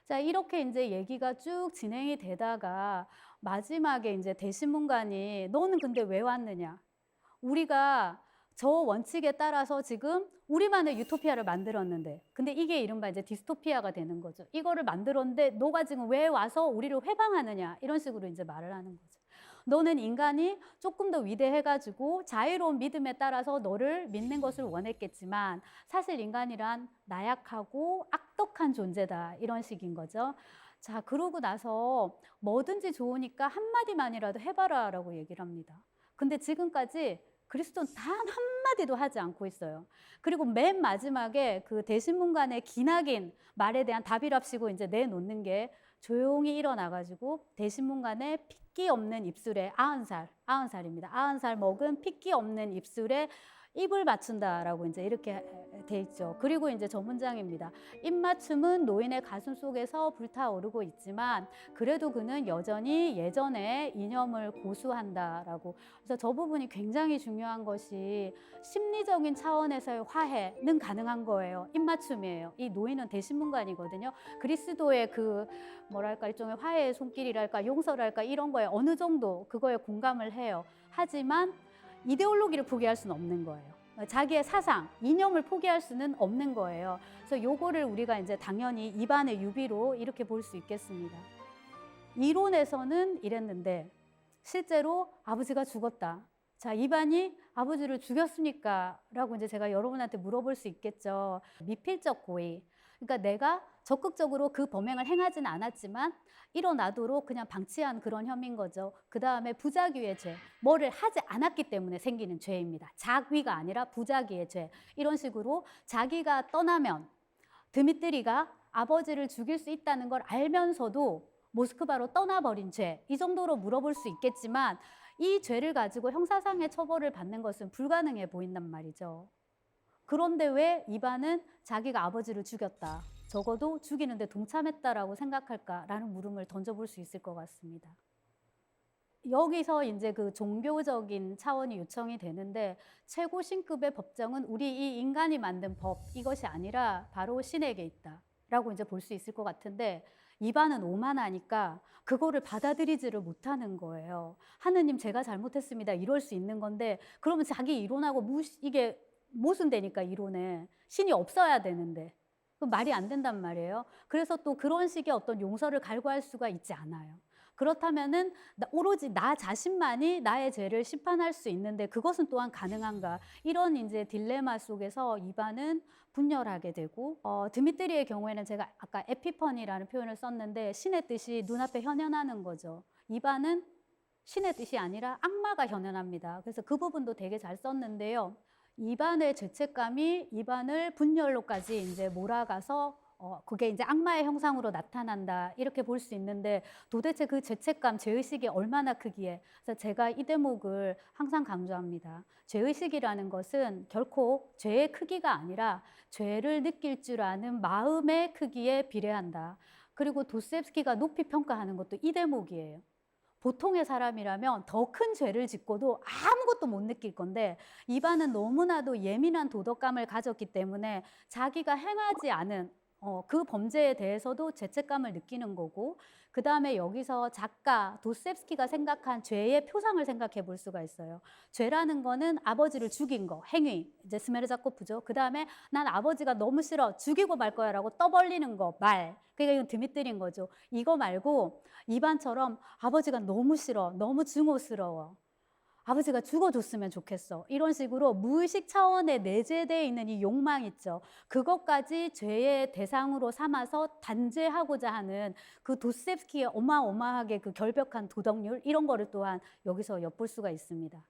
자, 이렇게 이제 얘기가 쭉 진행이 되다가 마지막에 이제 대신문관이 너는 근데 왜 왔느냐? 우리가 저 원칙에 따라서 지금 우리만의 유토피아를 만들었는데 근데 이게 이른바 이제 디스토피아가 되는 거죠. 이거를 만들었는데 너가 지금 왜 와서 우리를 회방하느냐? 이런 식으로 이제 말을 하는 거죠. 너는 인간이 조금 더 위대해가지고 자유로운 믿음에 따라서 너를 믿는 것을 원했겠지만 사실 인간이란 나약하고 악독한 존재다 이런 식인 거죠. 자, 그러고 나서 뭐든지 좋으니까 한마디만이라도 해봐라 라고 얘기를 합니다. 근데 지금까지 그리스도는 단 한마디도 하지 않고 있어요. 그리고 맨 마지막에 그 대신문관의 기나긴 말에 대한 답이랍시고 이제 내놓는 게 조용히 일어나가지고 대신문관의 핏기 없는 입술에 90살입니다. 90살 먹은 핏기 없는 입술에 입을 맞춘다라고 이제 이렇게 돼 있죠. 그리고 이제 저 문장입니다. 입맞춤은 노인의 가슴 속에서 불타오르고 있지만 그래도 그는 여전히 예전의 이념을 고수한다라고. 그래서 저 부분이 굉장히 중요한 것이 심리적인 차원에서의 화해는 가능한 거예요. 입맞춤이에요. 이 노인은 대신문관이거든요. 그리스도의 그 뭐랄까 일종의 화해의 손길이랄까 용서랄까 이런 거에 어느 정도 그거에 공감을 해요. 하지만 이데올로기를 포기할 수는 없는 거예요. 자기의 사상, 이념을 포기할 수는 없는 거예요. 그래서 요거를 우리가 이제 당연히 이반의 유비로 이렇게 볼 수 있겠습니다. 이론에서는 이랬는데 실제로 아버지가 죽었다. 자, 이반이 아버지를 죽였습니까? 라고 이제 제가 여러분한테 물어볼 수 있겠죠. 미필적 고의. 그러니까 내가 적극적으로 그 범행을 행하진 않았지만 일어나도록 그냥 방치한 그런 혐의인 거죠. 그 다음에 부작위의 죄. 뭐를 하지 않았기 때문에 생기는 죄입니다. 작위가 아니라 부작위의 죄. 이런 식으로 자기가 떠나면 드미트리가 아버지를 죽일 수 있다는 걸 알면서도 모스크바로 떠나버린 죄. 이 정도로 물어볼 수 있겠지만 이 죄를 가지고 형사상의 처벌을 받는 것은 불가능해 보인단 말이죠. 그런데 왜 이반은 자기가 아버지를 죽였다, 적어도 죽이는데 동참했다라고 생각할까라는 물음을 던져볼 수 있을 것 같습니다. 여기서 이제 그 종교적인 차원이 요청이 되는데 최고 신급의 법정은 우리 이 인간이 만든 법, 이것이 아니라 바로 신에게 있다라고 이제 볼 수 있을 것 같은데 이반은 오만하니까 그거를 받아들이지를 못하는 거예요. 하느님 제가 잘못했습니다 이럴 수 있는 건데 그러면 자기 이론하고 이게 모순되니까 이론에 신이 없어야 되는데 그 말이 안 된단 말이에요. 그래서 또 그런 식의 어떤 용서를 갈구할 수가 있지 않아요. 그렇다면은 오로지 나 자신만이 나의 죄를 심판할 수 있는데 그것은 또한 가능한가? 이런 이제 딜레마 속에서 이반은 분열하게 되고 드미트리의 경우에는 제가 아까 에피퍼니라는 표현을 썼는데 신의 뜻이 눈앞에 현현하는 거죠. 이반은 신의 뜻이 아니라 악마가 현현합니다. 그래서 그 부분도 되게 잘 썼는데요. 이반의 죄책감이 이반을 분열로까지 이제 몰아가서 그게 이제 악마의 형상으로 나타난다 이렇게 볼 수 있는데 도대체 그 죄책감, 죄의식이 얼마나 크기에 그래서 제가 이 대목을 항상 강조합니다. 죄의식이라는 것은 결코 죄의 크기가 아니라 죄를 느낄 줄 아는 마음의 크기에 비례한다. 그리고 도스토옙스키가 높이 평가하는 것도 이 대목이에요. 보통의 사람이라면 더 큰 죄를 짓고도 아무것도 못 느낄 건데 이반은 너무나도 예민한 도덕감을 가졌기 때문에 자기가 행하지 않은 그 범죄에 대해서도 죄책감을 느끼는 거고 그 다음에 여기서 작가 도스토옙스키가 생각한 죄의 표상을 생각해 볼 수가 있어요. 죄라는 거는 아버지를 죽인 거, 행위, 이제 스메르자코프죠. 그 다음에 난 아버지가 너무 싫어, 죽이고 말 거야 라고 떠벌리는 거, 말. 그러니까 이건 드미트리인 거죠. 이거 말고 이반처럼 아버지가 너무 싫어, 너무 증오스러워. 아버지가 죽어줬으면 좋겠어. 이런 식으로 무의식 차원에 내재되어 있는 이 욕망 있죠. 그것까지 죄의 대상으로 삼아서 단죄하고자 하는 그 도스토옙스키의 어마어마하게 그 결벽한 도덕률 이런 거를 또한 여기서 엿볼 수가 있습니다.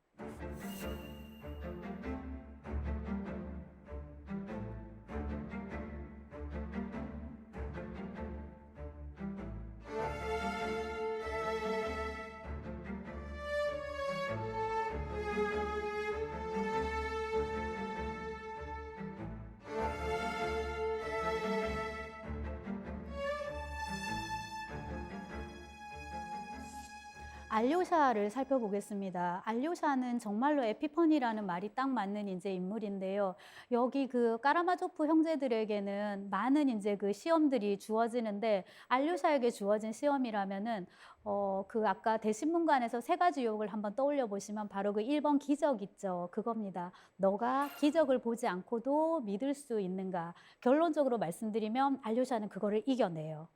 알료샤를 살펴보겠습니다. 알료샤는 정말로 에피퍼니라는 말이 딱 맞는 이제 인물인데요. 여기 그 까라마조프 형제들에게는 많은 이제 그 시험들이 주어지는데 알료샤에게 주어진 시험이라면은 그 아까 대신문관에서 세 가지 유혹을 한번 떠올려 보시면 바로 그 1번 기적 있죠. 그겁니다. 너가 기적을 보지 않고도 믿을 수 있는가? 결론적으로 말씀드리면 알료샤는 그거를 이겨내요.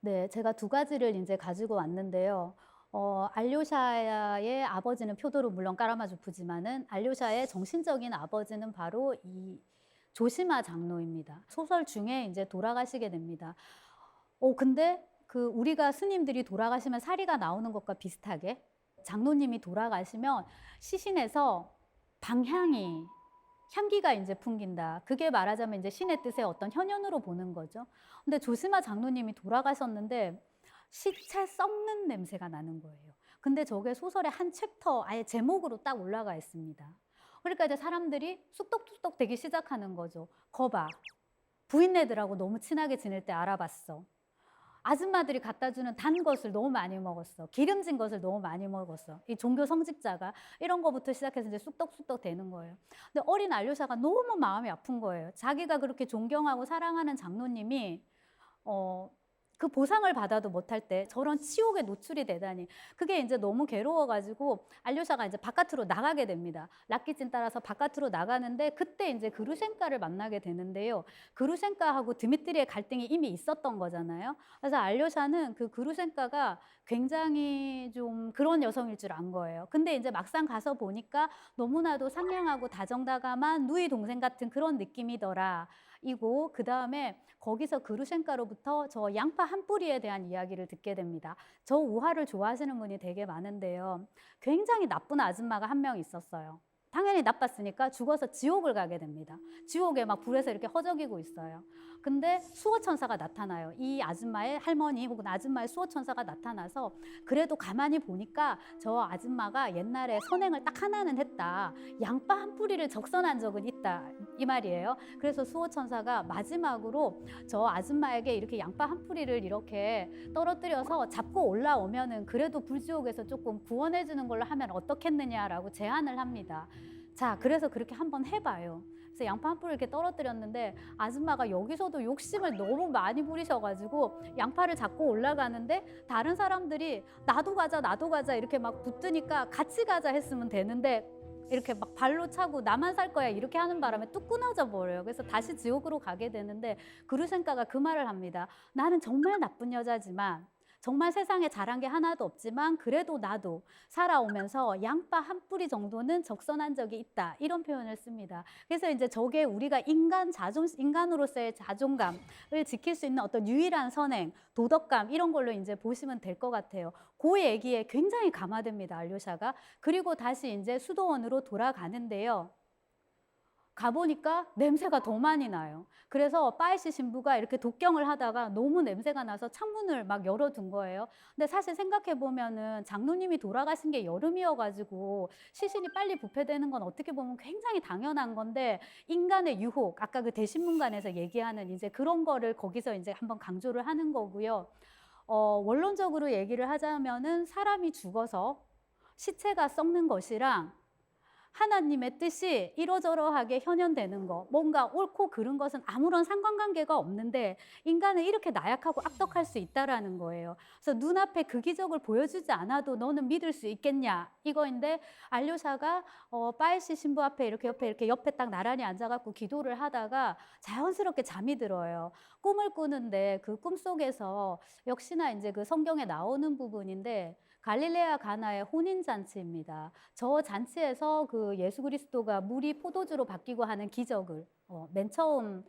네, 제가 두 가지를 이제 가지고 왔는데요. 알료샤의 아버지는 표도로 물론 까라마조프지만은 알료샤의 정신적인 아버지는 바로 이 조시마 장로입니다. 소설 중에 이제 돌아가시게 됩니다. 근데 그 우리가 스님들이 돌아가시면 사리가 나오는 것과 비슷하게 장로님이 돌아가시면 시신에서 향기가 이제 풍긴다. 그게 말하자면 이제 신의 뜻의 어떤 현현으로 보는 거죠. 근데 조시마 장로님이 돌아가셨는데 시체 썩는 냄새가 나는 거예요. 근데 저게 소설의 한 챕터 아예 제목으로 딱 올라가 있습니다. 그러니까 이제 사람들이 쑥덕쑥덕 되기 시작하는 거죠. 거봐, 부인네들하고 너무 친하게 지낼 때 알아봤어. 아줌마들이 갖다 주는 단 것을 너무 많이 먹었어. 기름진 것을 너무 많이 먹었어. 이 종교 성직자가 이런 거부터 시작해서 이제 쑥덕쑥덕 되는 거예요. 근데 어린 알료샤가 너무 마음이 아픈 거예요. 자기가 그렇게 존경하고 사랑하는 장로님이 그 보상을 받아도 못할 때 저런 치욕에 노출이 되다니 그게 이제 너무 괴로워가지고 알료샤가 이제 바깥으로 나가게 됩니다. 락기진 따라서 바깥으로 나가는데 그때 이제 그루셴카를 만나게 되는데요. 그루셴카하고 드미트리의 갈등이 이미 있었던 거잖아요. 그래서 알료샤는 그 그루셴카가 굉장히 좀 그런 여성일 줄 안 거예요. 근데 이제 막상 가서 보니까 너무나도 상냥하고 다정다감한 누이 동생 같은 그런 느낌이더라. 이고 그 다음에 거기서 그루셴카로부터 저 양파 한 뿌리에 대한 이야기를 듣게 됩니다. 저 우화를 좋아하시는 분이 되게 많은데요. 굉장히 나쁜 아줌마가 한 명 있었어요. 당연히 나빴으니까 죽어서 지옥을 가게 됩니다. 지옥에 막 불에서 이렇게 허덕이고 있어요. 근데 수호천사가 나타나요. 이 아줌마의 할머니 혹은 아줌마의 수호천사가 나타나서 그래도 가만히 보니까 저 아줌마가 옛날에 선행을 딱 하나는 했다. 양파 한 뿌리를 적선한 적은 있다. 이 말이에요. 그래서 수호천사가 마지막으로 저 아줌마에게 이렇게 양파 한 뿌리를 이렇게 떨어뜨려서 잡고 올라오면은 그래도 불지옥에서 조금 구원해 주는 걸로 하면 어떻겠느냐라고 제안을 합니다. 자, 그래서 그렇게 한번 해봐요. 그래서 양파 한 뿌리 이렇게 떨어뜨렸는데 아줌마가 여기서도 욕심을 너무 많이 부리셔가지고 양파를 잡고 올라가는데 다른 사람들이 나도 가자 이렇게 막 붙으니까 같이 가자 했으면 되는데 이렇게 막 발로 차고 나만 살 거야 이렇게 하는 바람에 뚝 끊어져 버려요. 그래서 다시 지옥으로 가게 되는데 그루셴카가 그 말을 합니다. 나는 정말 나쁜 여자지만 정말 세상에 잘한 게 하나도 없지만 그래도 나도 살아오면서 양파 한 뿌리 정도는 적선한 적이 있다. 이런 표현을 씁니다. 그래서 이제 저게 우리가 인간으로서의 자존감을 지킬 수 있는 어떤 유일한 선행, 도덕감 이런 걸로 이제 보시면 될 것 같아요. 그 얘기에 굉장히 감화됩니다. 알료샤가. 그리고 다시 이제 수도원으로 돌아가는데요. 가보니까 냄새가 더 많이 나요. 그래서 파이시 신부가 이렇게 독경을 하다가 너무 냄새가 나서 창문을 막 열어둔 거예요. 근데 사실 생각해보면은 장로님이 돌아가신 게 여름이어가지고 시신이 빨리 부패되는 건 어떻게 보면 굉장히 당연한 건데 인간의 유혹, 아까 그 대신문관에서 얘기하는 이제 그런 거를 거기서 이제 한번 강조를 하는 거고요. 원론적으로 얘기를 하자면은 사람이 죽어서 시체가 썩는 것이랑 하나님의 뜻이 이러저러하게 현현되는 거, 뭔가 옳고 그른 것은 아무런 상관관계가 없는데 인간은 이렇게 나약하고 악덕할 수 있다라는 거예요. 그래서 눈앞에 그 기적을 보여주지 않아도 너는 믿을 수 있겠냐 이거인데 알료샤가 파이시 신부 앞에 이렇게 옆에 딱 나란히 앉아갖고 기도를 하다가 자연스럽게 잠이 들어요. 꿈을 꾸는데 그 꿈 속에서 역시나 이제 그 성경에 나오는 부분인데 갈릴레아 가나의 혼인 잔치입니다. 저 잔치에서 그 예수 그리스도가 물이 포도주로 바뀌고 하는 기적을 맨 처음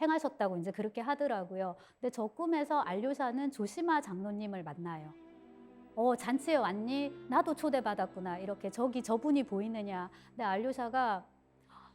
행하셨다고 이제 그렇게 하더라고요. 근데 저 꿈에서 알료샤는 조시마 장로님을 만나요. 잔치에 왔니? 나도 초대받았구나. 이렇게 저분이 보이느냐. 근데 알료샤가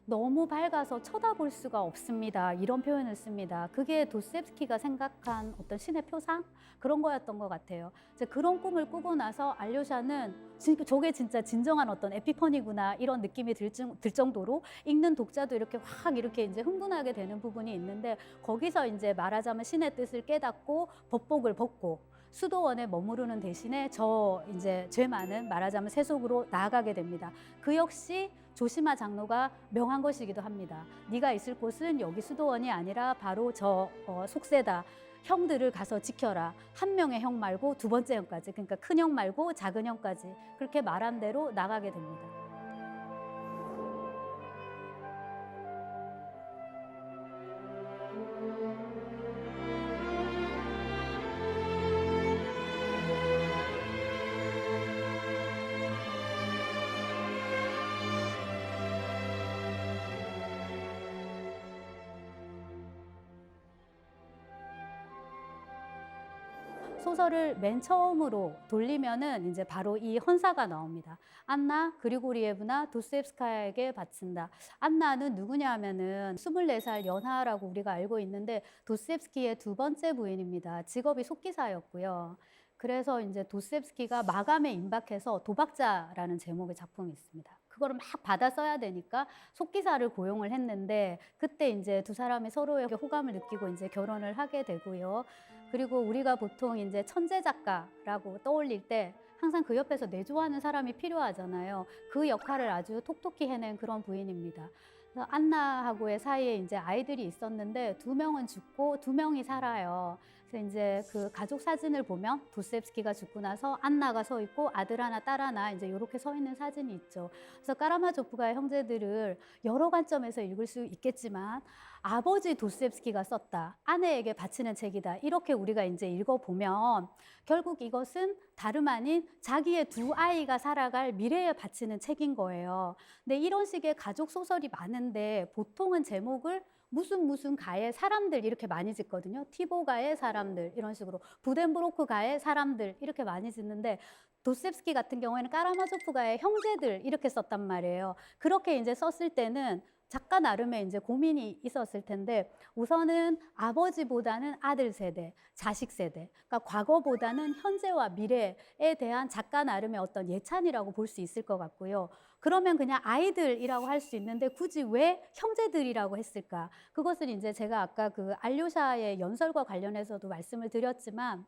너무 밝아서 쳐다볼 수가 없습니다. 이런 표현을 씁니다. 그게 도스옙스키가 생각한 어떤 신의 표상? 그런 거였던 것 같아요. 이제 그런 꿈을 꾸고 나서 알료샤는 저게 진짜 진정한 어떤 에피퍼니구나 이런 느낌이 들 정도로 읽는 독자도 이렇게 확 이렇게 이제 흥분하게 되는 부분이 있는데 거기서 이제 말하자면 신의 뜻을 깨닫고 법복을 벗고 수도원에 머무르는 대신에 저 이제 죄 많은 말하자면 세속으로 나아가게 됩니다. 그 역시 조시마 장로가 명한 것이기도 합니다. 네가 있을 곳은 여기 수도원이 아니라 바로 저 속세다. 형들을 가서 지켜라. 한 명의 형 말고 두 번째 형까지. 그러니까 큰 형 말고 작은 형까지. 그렇게 말한 대로 나가게 됩니다. 소설을 맨 처음으로 돌리면은 이제 바로 이 헌사가 나옵니다. 안나 그리고리에브나 도스옙스카야에게 바친다. 안나는 누구냐 하면은 24살 연하라고 우리가 알고 있는데 도스옙스키의 두 번째 부인입니다. 직업이 속기사였고요. 그래서 이제 도스옙스키가 마감에 임박해서 도박자라는 제목의 작품이 있습니다. 그거를 막 받아 써야 되니까 속기사를 고용을 했는데 그때 이제 두 사람이 서로의 호감을 느끼고 이제 결혼을 하게 되고요. 그리고 우리가 보통 이제 천재 작가라고 떠올릴 때 항상 그 옆에서 내조하는 사람이 필요하잖아요. 그 역할을 아주 톡톡히 해낸 그런 부인입니다. 그래서 안나하고의 사이에 이제 아이들이 있었는데 2명은 죽고 2명이 살아요. 그래서 이제 그 가족 사진을 보면 도스옙스키가 죽고 나서 안나가 서 있고 아들 하나, 딸 하나 이제 이렇게 서 있는 사진이 있죠. 그래서 까라마조프가의 형제들을 여러 관점에서 읽을 수 있겠지만 아버지 도스옙스키가 썼다, 아내에게 바치는 책이다, 이렇게 우리가 이제 읽어보면 결국 이것은 다름 아닌 자기의 2아이가 살아갈 미래에 바치는 책인 거예요. 근데 이런 식의 가족 소설이 많은데 보통은 제목을 무슨 가의 사람들 이렇게 많이 짓거든요. 티보가의 사람들 이런 식으로, 부덴브로크가의 사람들 이렇게 많이 짓는데 도스옙스키 같은 경우에는 까라마조프가의 형제들 이렇게 썼단 말이에요. 그렇게 이제 썼을 때는 작가 나름의 이제 고민이 있었을 텐데, 우선은 아버지보다는 아들 세대, 자식 세대, 그러니까 과거보다는 현재와 미래에 대한 작가 나름의 어떤 예찬이라고 볼 수 있을 것 같고요. 그러면 그냥 아이들이라고 할 수 있는데 굳이 왜 형제들이라고 했을까? 그것은 이제 제가 아까 그 알료샤의 연설과 관련해서도 말씀을 드렸지만,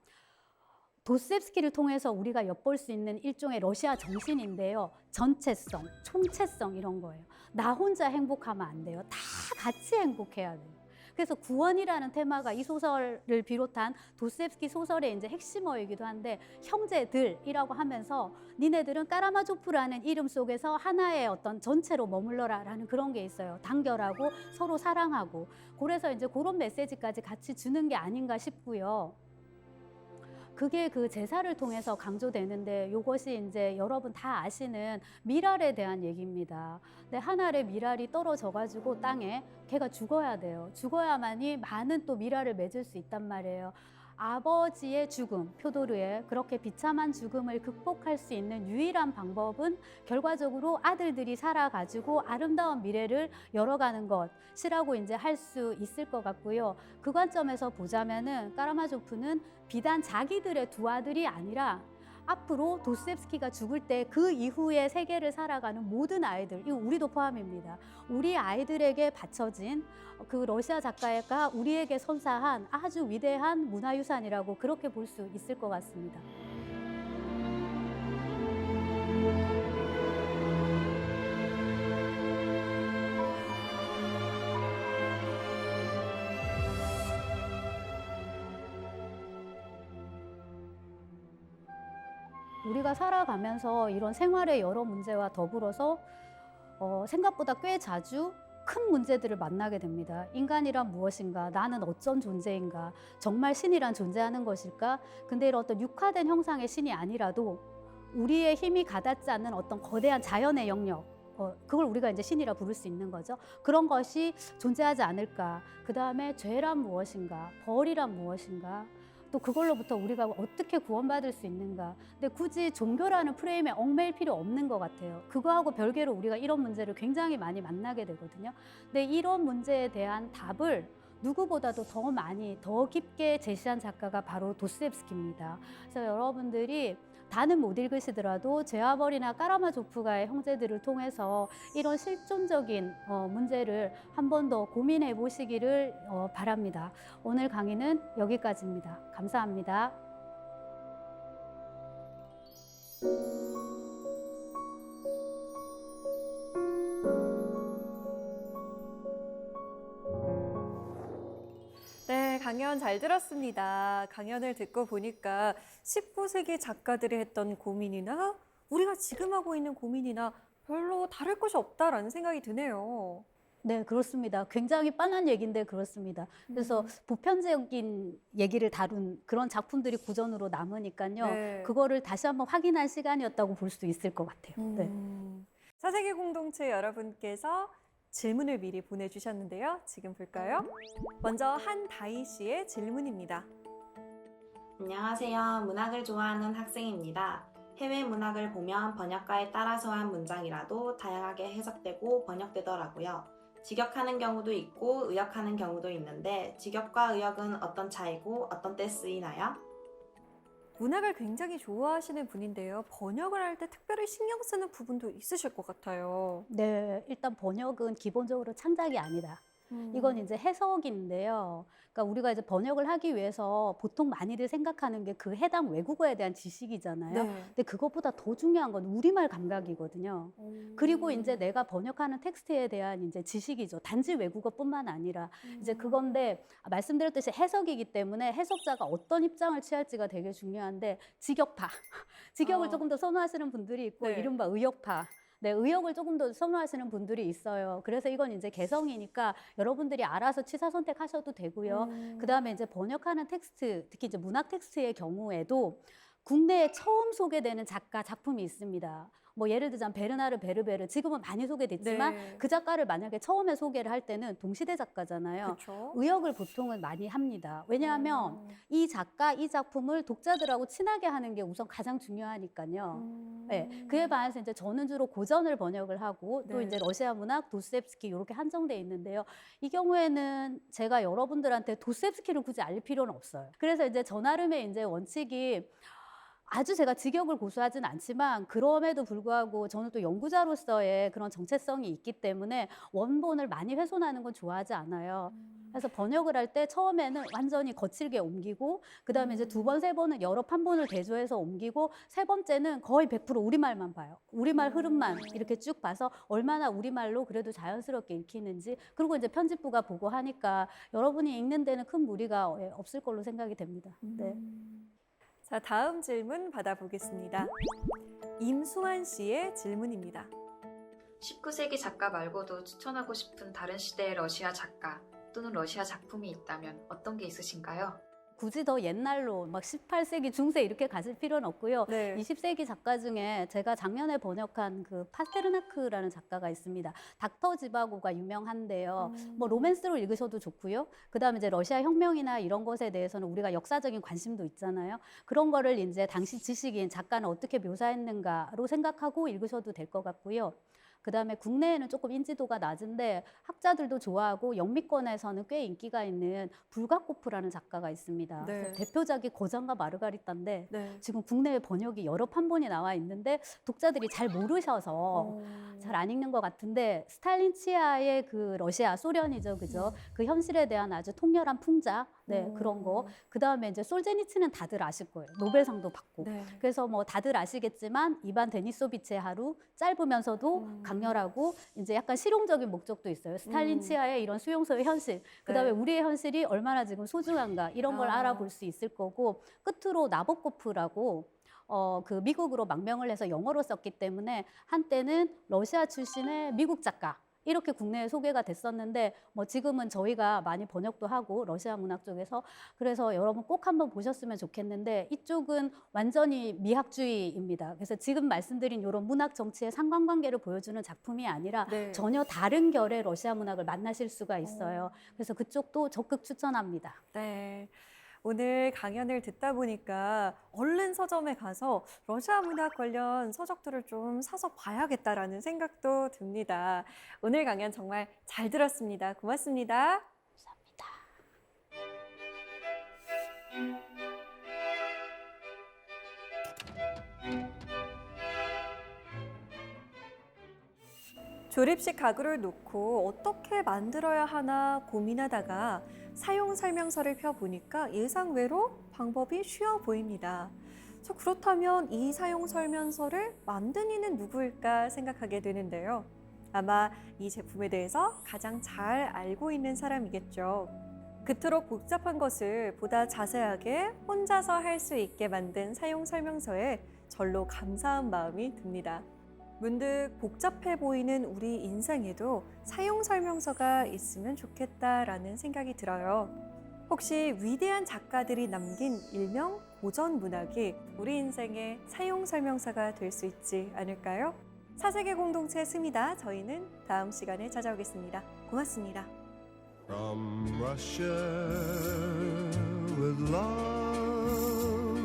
도스옙스키를 통해서 우리가 엿볼 수 있는 일종의 러시아 정신인데요. 전체성, 총체성 이런 거예요. 나 혼자 행복하면 안 돼요. 다 같이 행복해야 돼요. 그래서 구원이라는 테마가 이 소설을 비롯한 도스옙스키 소설의 이제 핵심어이기도 한데, 형제들이라고 하면서 니네들은 까라마조프라는 이름 속에서 하나의 어떤 전체로 머물러라라는 그런 게 있어요. 단결하고 서로 사랑하고. 그래서 이제 그런 메시지까지 같이 주는 게 아닌가 싶고요. 그게 그 제사를 통해서 강조되는데, 이것이 이제 여러분 다 아시는 미랄에 대한 얘기입니다. 근데 한 알의 미랄이 떨어져가지고 땅에, 걔가 죽어야 돼요. 죽어야만이 많은 또 미랄을 맺을 수 있단 말이에요. 아버지의 죽음, 표도르의 그렇게 비참한 죽음을 극복할 수 있는 유일한 방법은 결과적으로 아들들이 살아가지고 아름다운 미래를 열어가는 것이라고 이제 할 수 있을 것 같고요. 그 관점에서 보자면은 까라마조프는 비단 자기들의 2아들이 아니라 앞으로 도스옙스키가 죽을 때 그 이후의 세계를 살아가는 모든 아이들, 이거 우리도 포함입니다. 우리 아이들에게 바쳐진 그 러시아 작가가 우리에게 선사한 아주 위대한 문화유산이라고 그렇게 볼 수 있을 것 같습니다. 우리가 살아가면서 이런 생활의 여러 문제와 더불어서 생각보다 꽤 자주 큰 문제들을 만나게 됩니다. 인간이란 무엇인가? 나는 어쩐 존재인가? 정말 신이란 존재하는 것일까? 근데 이런 어떤 육화된 형상의 신이 아니라도 우리의 힘이 가닿지 않는 어떤 거대한 자연의 영역, 그걸 우리가 이제 신이라 부를 수 있는 거죠. 그런 것이 존재하지 않을까? 그 다음에 죄란 무엇인가? 벌이란 무엇인가? 또 그걸로부터 우리가 어떻게 구원받을 수 있는가. 근데 굳이 종교라는 프레임에 얽매일 필요 없는 것 같아요. 그거하고 별개로 우리가 이런 문제를 굉장히 많이 만나게 되거든요. 근데 이런 문제에 대한 답을 누구보다도 더 많이, 더 깊게 제시한 작가가 바로 도스옙스키입니다. 그래서 여러분들이 다는 못 읽으시더라도 제와벌이나 까라마조프가의 형제들을 통해서 이런 실존적인 문제를 한 번 더 고민해 보시기를 바랍니다. 오늘 강의는 여기까지입니다. 감사합니다. 네, 강연 잘 들었습니다. 강연을 듣고 보니까 19세기 작가들이 했던 고민이나 우리가 지금 하고 있는 고민이나 별로 다를 것이 없다라는 생각이 드네요. 네, 그렇습니다. 굉장히 뻔한 얘기인데 그렇습니다. 그래서 보편적인 얘기를 다룬 그런 작품들이 고전으로 남으니까요. 네. 그거를 다시 한번 확인한 시간이었다고 볼 수 있을 것 같아요. 네. 사세기 공동체 여러분께서 질문을 미리 보내주셨는데요. 지금 볼까요? 먼저 한다희 씨의 질문입니다. 안녕하세요. 문학을 좋아하는 학생입니다. 해외 문학을 보면 번역가에 따라서 한 문장이라도 다양하게 해석되고 번역되더라고요. 직역하는 경우도 있고 의역하는 경우도 있는데 직역과 의역은 어떤 차이고 어떤 때 쓰이나요? 문학을 굉장히 좋아하시는 분인데요. 번역을 할 때 특별히 신경 쓰는 부분도 있으실 것 같아요. 네, 일단 번역은 기본적으로 창작이 아니다. 이건 이제 해석인데요. 그러니까 우리가 이제 번역을 하기 위해서 보통 많이들 생각하는 게 그 해당 외국어에 대한 지식이잖아요. 네. 근데 그것보다 더 중요한 건 우리말 감각이거든요. 그리고 이제 내가 번역하는 텍스트에 대한 이제 지식이죠. 단지 외국어뿐만 아니라 이제 그건데 말씀드렸듯이 해석이기 때문에 해석자가 어떤 입장을 취할지가 되게 중요한데 직역파, 직역을 조금 더 선호하시는 분들이 있고 네. 이른바 의역파. 네, 의역을 조금 더 선호하시는 분들이 있어요. 그래서 이건 이제 개성이니까 여러분들이 알아서 취사 선택하셔도 되고요. 그다음에 이제 번역하는 텍스트, 특히 이제 문학 텍스트의 경우에도 국내에 처음 소개되는 작가 작품이 있습니다. 뭐 예를 들자면 베르나르 베르베르 지금은 많이 소개됐지만 네. 그 작가를 만약에 처음에 소개를 할 때는 동시대 작가잖아요. 그렇죠. 의역을 보통은 많이 합니다. 왜냐하면 이 작가, 이 작품을 독자들하고 친하게 하는 게 우선 가장 중요하니까요. 네, 그에 반해서 이제 저는 주로 고전을 번역을 하고 또 네. 이제 러시아 문학, 도스옙스키 이렇게 한정돼 있는데요. 이 경우에는 제가 여러분들한테 도스옙스키를 굳이 알릴 필요는 없어요. 그래서 이제 저 나름의 이제 원칙이 아주 제가 직역을 고수하진 않지만 그럼에도 불구하고 저는 또 연구자로서의 그런 정체성이 있기 때문에 원본을 많이 훼손하는 건 좋아하지 않아요. 그래서 번역을 할 때 처음에는 완전히 거칠게 옮기고 그다음에 이제 두 번, 세 번은 여러 판본을 대조해서 옮기고 세 번째는 거의 100% 우리말만 봐요. 우리말 흐름만 이렇게 쭉 봐서 얼마나 우리말로 그래도 자연스럽게 읽히는지 그리고 이제 편집부가 보고 하니까 여러분이 읽는 데는 큰 무리가 없을 걸로 생각이 됩니다. 네. 자, 다음 질문 받아보겠습니다. 임수환 씨의 질문입니다. 19세기 작가 말고도 추천하고 싶은 다른 시대의 러시아 작가 또는 러시아 작품이 있다면 어떤 게 있으신가요? 굳이 더 옛날로 막 18세기 중세 이렇게 가실 필요는 없고요. 네. 20세기 작가 중에 제가 작년에 번역한 그 파스테르나크라는 작가가 있습니다. 닥터 지바고가 유명한데요. 뭐 로맨스로 읽으셔도 좋고요. 그다음에 이제 러시아 혁명이나 이런 것에 대해서는 우리가 역사적인 관심도 있잖아요. 그런 거를 이제 당시 지식인 작가는 어떻게 묘사했는가로 생각하고 읽으셔도 될 것 같고요. 그다음에 국내에는 조금 인지도가 낮은데 학자들도 좋아하고 영미권에서는 꽤 인기가 있는 불가코프라는 작가가 있습니다. 네. 그래서 대표작이 고장과 마르가리타인데 네. 지금 국내에 번역이 여러 판본이 나와 있는데 독자들이 잘 모르셔서 잘 안 읽는 것 같은데 스탈린 치하의 그 러시아 소련이죠, 그죠? 그 현실에 대한 아주 통렬한 풍자, 네 그런 거. 그 다음에 이제 솔제니츠는 다들 아실 거예요. 노벨상도 받고. 네. 그래서 뭐 다들 아시겠지만 이반 데니소비치의 하루 짧으면서도 강렬하고 이제 약간 실용적인 목적도 있어요. 스탈린 치하의 이런 수용소의 현실. 그다음에 네. 우리의 현실이 얼마나 지금 소중한가 이런 걸 알아볼 수 있을 거고 끝으로 나보코프라고 그 미국으로 망명을 해서 영어로 썼기 때문에 한때는 러시아 출신의 미국 작가 이렇게 국내에 소개가 됐었는데 뭐 지금은 저희가 많이 번역도 하고 러시아 문학 쪽에서 그래서 여러분 꼭 한번 보셨으면 좋겠는데 이쪽은 완전히 미학주의입니다. 그래서 지금 말씀드린 이런 문학 정치의 상관관계를 보여주는 작품이 아니라 네. 전혀 다른 결의 러시아 문학을 만나실 수가 있어요. 그래서 그쪽도 적극 추천합니다. 네. 오늘 강연을 듣다 보니까 얼른 서점에 가서 러시아 문학 관련 서적들을 좀 사서 봐야겠다라는 생각도 듭니다. 오늘 강연 정말 잘 들었습니다. 고맙습니다. 감사합니다. 조립식 가구를 놓고 어떻게 만들어야 하나 고민하다가 사용 설명서를 펴보니까 예상외로 방법이 쉬워 보입니다. 그렇다면 이 사용 설명서를 만든 이는 누구일까 생각하게 되는데요. 아마 이 제품에 대해서 가장 잘 알고 있는 사람이겠죠. 그토록 복잡한 것을 보다 자세하게 혼자서 할 수 있게 만든 사용 설명서에 절로 감사한 마음이 듭니다. 문득 복잡해 보이는 우리 인생에도 사용 설명서가 있으면 좋겠다라는 생각이 들어요. 혹시 위대한 작가들이 남긴 일명 고전 문학이 우리 인생의 사용 설명서가 될 수 있지 않을까요? 사세계 공동체 스미다. 저희는 다음 시간에 찾아오겠습니다. 고맙습니다. From Russia with love,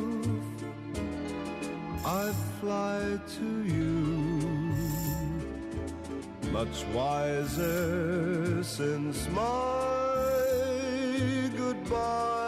I fly to you, much wiser since my goodbye